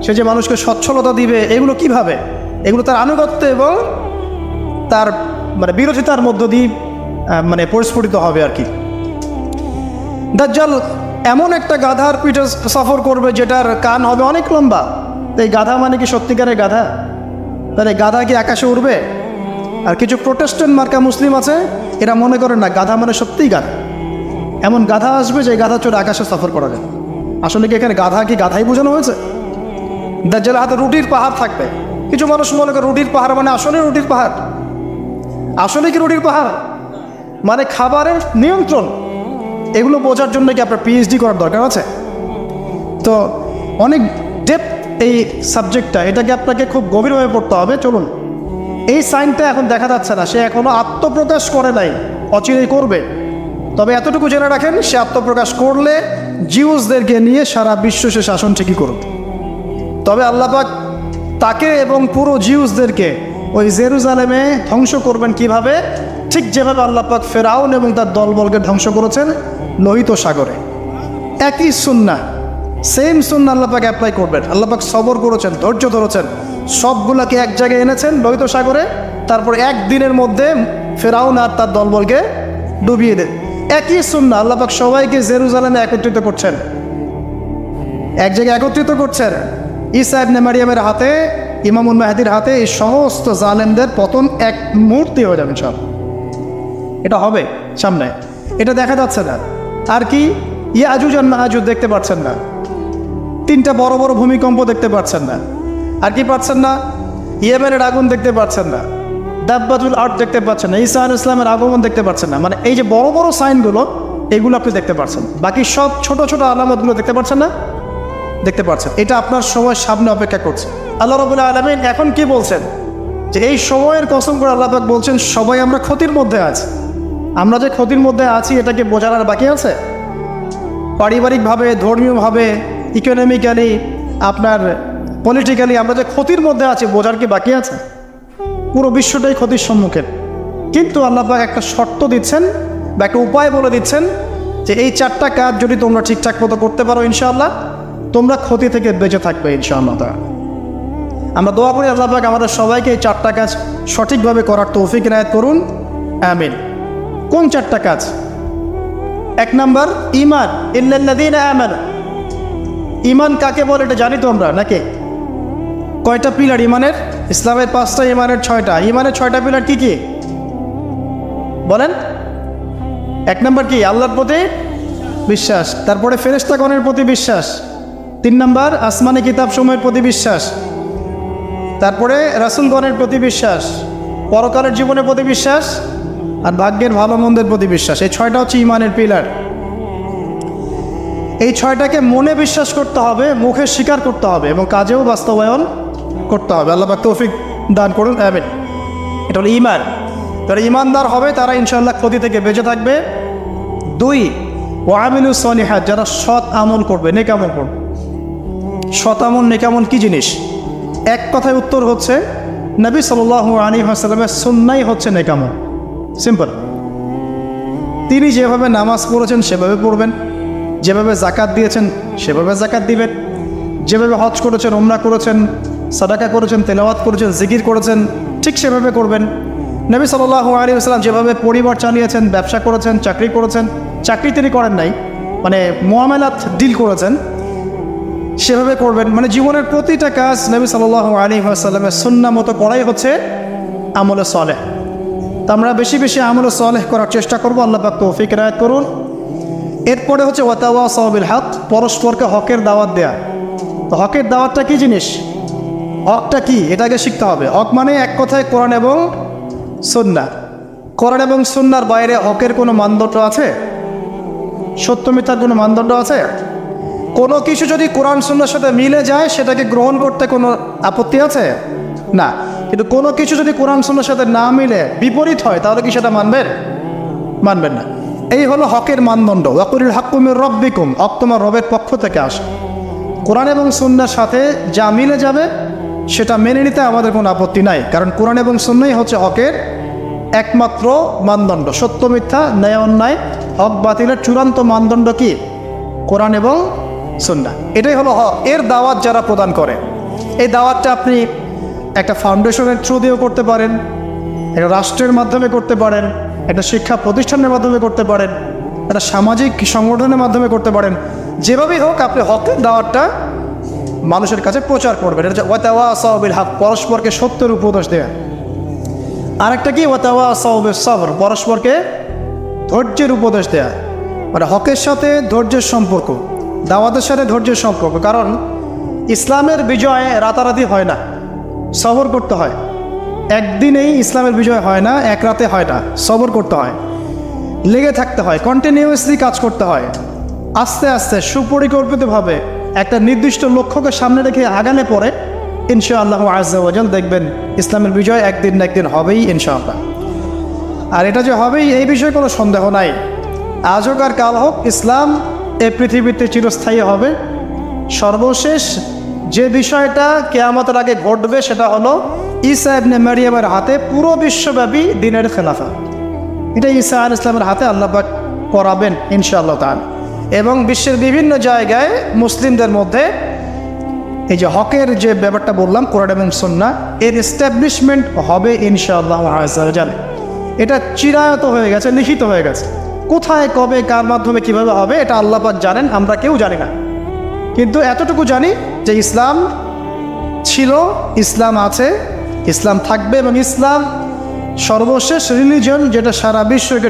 সে যে মানুষকে সচ্ছলতা দিবে, এগুলো কিভাবে? এগুলো তার আনুগত্য এবং তার মানে বিরোধিতার মধ্য দিয়ে মানে পরিস্ফুটিত হবে আর কি। দাজ্জাল এমন একটা গাধার পিঠে সফর করবে যেটার কান হবে অনেক লম্বা। তো এই গাধা মানে কি সত্যিকারের গাধা? তাহলে গাধা কি আকাশে উড়বে? আর কিছু প্রোটেস্ট্যান্ট মার্কা মুসলিম আছে, এরা মনে করে না গাধা মানে সত্যিই গাধা। এমন গাধা আসবে যে গাধা চড়ে আকাশে সফর করা যায়। আসলে কি এখানে গাধা কি গাধাই বোঝানো হয়েছে? দাজ্জালের হাতে রুটির পাহাড় থাকবে। কিছু মানুষ মনে করে রুটির পাহাড় মানে আসলে রুটির পাহাড়। আসলে কি রুটির পাহাড় মানে খাবারের নিয়ন্ত্রণ? এগুলো বোঝার জন্য কি আপনার পিএইচডি করার দরকার আছে? তো অনেক ডেপথ এই সাবজেক্টটা, এটাকে আপনাকে খুব গভীরভাবে পড়তে হবে। চলুন, এই সাইনটা এখন দেখা যাচ্ছে না, সে এখনও আত্মপ্রকাশ করে নাই, অচিরেই করবে। তবে এতটুকু জেনে রাখেন, সে আত্মপ্রকাশ করলে জিউসদেরকে নিয়ে সারা বিশ্ব সে শাসন ঠিকই করবে। তবে আল্লাহ পাক তাকে এবং পুরো জিউসদেরকে ওই জেরুজালেমে ধ্বংস করবেন কিভাবে? ঠিক যেভাবে আল্লাহ পাক ফেরাউন এবং তার দলবলকে ধ্বংস করেছেন লোহিত সাগরে। একই সুন্নাহ, সেম সুন্নাহ আল্লাহ পাক অ্যাপ্লাই করবেন। আল্লাহ পাক সবর করেছেন, ধৈর্য ধরেছেন, সবগুলাকে এক জায়গায় এনেছেন লোহিত সাগরে, তারপর একদিনের মধ্যে ফেরাউন আর তার দলবলকে ডুবিয়ে দেন। একই সুন্নাহ আল্লাহ পাক সবাইকে জেরুজালেমে একত্রিত করছেন, এক জায়গায় একত্রিত করছেন। ঈসা ইবনে মারিয়ামের হাতে, ইমামুল মাহদির হাতে এই সমস্ত জালেমদের পতন এক মুহূর্তে হয়ে যাবে সব। এটা হবে সামনে, এটা দেখা যাচ্ছে না। আর কি ইয়াজুজ আর মাহাজুজ দেখতে পাচ্ছেন না, 3টা বড় বড় ভূমিকম্প দেখতে পাচ্ছেন না। আর কি পাচ্ছেন না? ইয়েমেনের আগুন দেখতে পাচ্ছেন না, দাব্বাতুল আর্থ দেখতে পাচ্ছেন না, ঈসা আলাইহিস সালামের আগমন দেখতে পাচ্ছেন না। মানে এই যে বড় বড় সাইনগুলো, এগুলো আপনি দেখতে পাচ্ছেন, বাকি সব ছোট ছোট আলামতগুলো দেখতে পাচ্ছেন না? দেখতে পাচ্ছেন। এটা আপনার সময় সামনে অপেক্ষা করছে। আল্লাহ রাব্বুল আলামিন এখন কি বলছেন? যে এই সময়ের কসম করে আল্লাহ পাক বলছেন, সবাই আমরা ক্ষতির মধ্যে আছি। আমরা যে ক্ষতির মধ্যে আছি এটাকে বোঝার আর বাকি আছে? পারিবারিকভাবে, ধর্মীয়ভাবে, ইকোনমিক্যালি, আপনার পলিটিক্যালি আমরা যে ক্ষতির মধ্যে আছি বোঝার কি বাকি আছে? পুরো বিশ্বটাই ক্ষতির সম্মুখীন। কিন্তু আল্লাহ পাক একটা শর্ত দিচ্ছেন বা একটা উপায় বলে দিচ্ছেন যে এই 4টা কাজ যদি তোমরা ঠিকঠাক মতো করতে পারো, ইনশাআল্লাহ তোমরা ক্ষতি থেকে বেঁচে থাকবে ইনশাআল্লাহ। আমরা দোয়া করি আল্লাহ পাক আমাদের সবাইকে এই 4টা কাজ সঠিকভাবে করার তৌফিক ইনায়াত করুন, আমিন। কোন 4টা কাজ? 1 নাম্বার, ঈমান। ইল্লাল্লাযীনা আমানু। ঈমান কাকে বলে এটা জানি তো আমরা নাকি? কয়টা পিলার ঈমানের? ইসলামের 5টা, ঈমানের 6টা। ঈমানের 6টা পিলার কি কি বলেন? 1 নাম্বার কি? আল্লাহর প্রতি বিশ্বাস। তারপরে ফেরেশতাগণের প্রতি বিশ্বাস। 3 নাম্বার আসমানি কিতাবসমূহের প্রতি বিশ্বাস। তারপরে রাসূলগণের প্রতি বিশ্বাস, পরকালের জীবনের প্রতি বিশ্বাস, আর ভাগ্যের ভালো মন্দের প্রতি বিশ্বাস। এই 6টা হচ্ছে ঈমানের পিলার। এই 6টাকে মনে বিশ্বাস করতে হবে, মুখে স্বীকার করতে হবে এবং কাজেও বাস্তবায়ন করতে হবে। আল্লাহ পাক তৌফিক দান করুন, আমিন। এটা হলো ঈমান। যারা ঈমানদার হবে তারা ইনশাআল্লাহ ক্ষতি থেকে বেঁচে থাকবে। 2, ওয়ামিলুস সলিহাত, যারা সৎ আমল করবে, নেক আমল করবে। সৎ আমল, নেক আমল কি জিনিস? এক কথায় উত্তর হচ্ছে নবী সাল্লাল্লাহু আলাইহি ওয়াসাল্লামের সুন্নাহই হচ্ছে নেক আমল। সিম্পল। তিনি যেভাবে নামাজ পড়েছেন সেভাবে পড়বেন, যেভাবে জাকাত দিয়েছেন সেভাবে জাকাত দিবেন, যেভাবে হজ করেছেন, উমরা করেছেন, সাদাকা করেছেন, তেলাওয়াত করেছেন, জিকির করেছেন, ঠিক সেভাবে করবেন। নবী সাল্লাল্লাহু আলাইহি ওয়াসাল্লাম যেভাবে পরিবার চালিয়েছেন, ব্যবসা করেছেন, চাকরি করেছেন, চাকরি তিনি করেন নাই, মানে মুআমালাত ডিল করেছেন, সেভাবে করবেন। মানে জীবনের প্রতিটা কাজ নবী সাল্লাল্লাহু আলাইহি ওয়াসাল্লামের সুন্নাহ মতো করাই হচ্ছে আমলে সালেহ। আমরা বেশি বেশি আমল সালেহ করার চেষ্টা করবো। আল্লাহ পাক তৌফিক ইনায়াত করুন। এরপরে হচ্ছে ওয়াতাওয়াসাউ বিল হক, পরস্পরকে হকের দাওয়াত দেয়া। তো হকের দাওয়াতটা কি জিনিস, হকটা কি, এটাকে শিখতে হবে। হক মানে এক কথায় কোরআন এবং সুন্নাহ। কোরআন এবং সুন্নাহর বাইরে হকের কোনো মানদণ্ড আছে? সত্য মিথ্যার কোনো মানদণ্ড আছে? কোনো কিছু যদি কোরআন সুন্নাহর সাথে মিলে যায় সেটাকে গ্রহণ করতে কোনো আপত্তি আছে? না। কিন্তু কোনো কিছু যদি কোরআন সুন্নাহর সাথে না মিলে বিপরীত হয় তাহলে কি সেটা মানবেন? মানবেন না। এই হলো হকের মানদণ্ড। ওয়াকুলিল হাক্কু মির রাব্বিকুম, হক তোমার রবের পক্ষ থেকে আসে। কোরআন এবং সুন্নাহর সাথে যা মিলে যাবে সেটা মেনে নিতে আমাদের কোনো আপত্তি নাই, কারণ কোরআন এবং সুন্নাহই হচ্ছে হকের একমাত্র মানদণ্ড। সত্য মিথ্যা, ন্যায় অন্যায়, হক বাতিলের চূড়ান্ত মানদণ্ড কি? কোরআন এবং সুন্নাহ। এটাই হলো হক। এর দাওয়াত যারা প্রদান করে, এই দাওয়াতটা আপনি একটা ফাউন্ডেশনের থ্রু দিয়েও করতে পারেন, একটা রাষ্ট্রের মাধ্যমে করতে পারেন, একটা শিক্ষা প্রতিষ্ঠানের মাধ্যমে করতে পারেন, একটা সামাজিক সংগঠনের মাধ্যমে করতে পারেন। যেভাবেই হোক আপনি হকের দাওয়াতটা মানুষের কাছে প্রচার করবেন। এটা হচ্ছে ওয়াতাওয়াসাউ বিল হক, পরস্পরকে সত্যের উপদেশ দেয়া। আরেকটা কি? ওয়াতাওয়াসাউ বিস সবর, পরস্পরকে ধৈর্যের উপদেশ দেয়া। মানে হকের সাথে ধৈর্যের সম্পর্ক, দাওয়াতের সাথে ধৈর্যের সম্পর্ক। কারণ ইসলামের বিজয় রাতারাতি হয় না, সবর করতে হয়। একদিনেই ইসলামের বিজয় হয় না, এক রাতে হয় না, সবর করতে হয়, লেগে থাকতে হয়, কন্টিনিউয়াসলি কাজ করতে হয়। আস্তে আস্তে সুপরিকল্পিতভাবে একটা নির্দিষ্ট লক্ষ্যকে সামনে রেখে আগালে পরে ইনশাআল্লাহ আজ্জা ওয়া জাল দেখবেন ইসলামের বিজয় একদিন না একদিন হবেই ইনশাআল্লাহ। আর এটা যে হবেই এই বিষয়ে কোনো সন্দেহ নাই। আজ হোক আর কাল হোক, ইসলাম এই পৃথিবীতে চিরস্থায়ী হবে। সর্বশেষ যে বিষয়টা কিয়ামতের আগে ঘটবে সেটা হলো ঈসা ইবনে মারিয়ামের হাতে পুরো বিশ্বব্যাপী দ্বীনের খেলাফা। এটা ঈসা আলাইহিস সালামের হাতে আল্লাহ পাক করাবেন ইনশাআল্লাহ তাআলা। এবং বিশ্বের বিভিন্ন জায়গায় মুসলিমদের মধ্যে এই যে হকের যে ব্যাপারটা বললাম, কোরআন এবং সুন্নাহ, এর এস্টাবলিশমেন্ট হবে ইনশাআল্লাহ আজ্জা ওয়া জাল। এটা চিরায়ত হয়ে গেছে, লিখিত হয়ে গেছে। কোথায়, কবে, কার মাধ্যমে, কিভাবে হবে এটা আল্লাহ পাক জানেন, আমরা কেউ জানি না। কিন্তু এতটুকু জানি যে ইসলাম ছিল, ইসলাম আছে, ইসলাম থাকবে, এবং ইসলাম সর্বশেষ রিলিজন যেটা সারা বিশ্বকে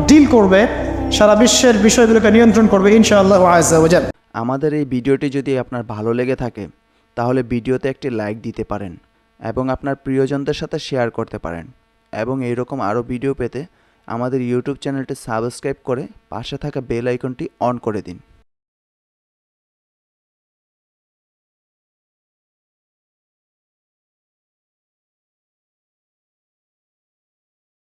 ডিল করবে, সারা বিশ্বের বিষয়গুলোকে নিয়ন্ত্রণ করবে ইনশাআল্লাহ আজ্জা ওয়া জাল। আমাদের এই ভিডিওটি যদি আপনার ভালো লেগে থাকে তাহলে ভিডিওতে একটি লাইক দিতে পারেন এবং আপনার প্রিয়জনদের সাথে শেয়ার করতে পারেন। এবং এইরকম আরও ভিডিও পেতে আমাদের ইউটিউব চ্যানেলটি সাবস্ক্রাইব করে পাশে থাকা বেল আইকনটি অন করে দিন।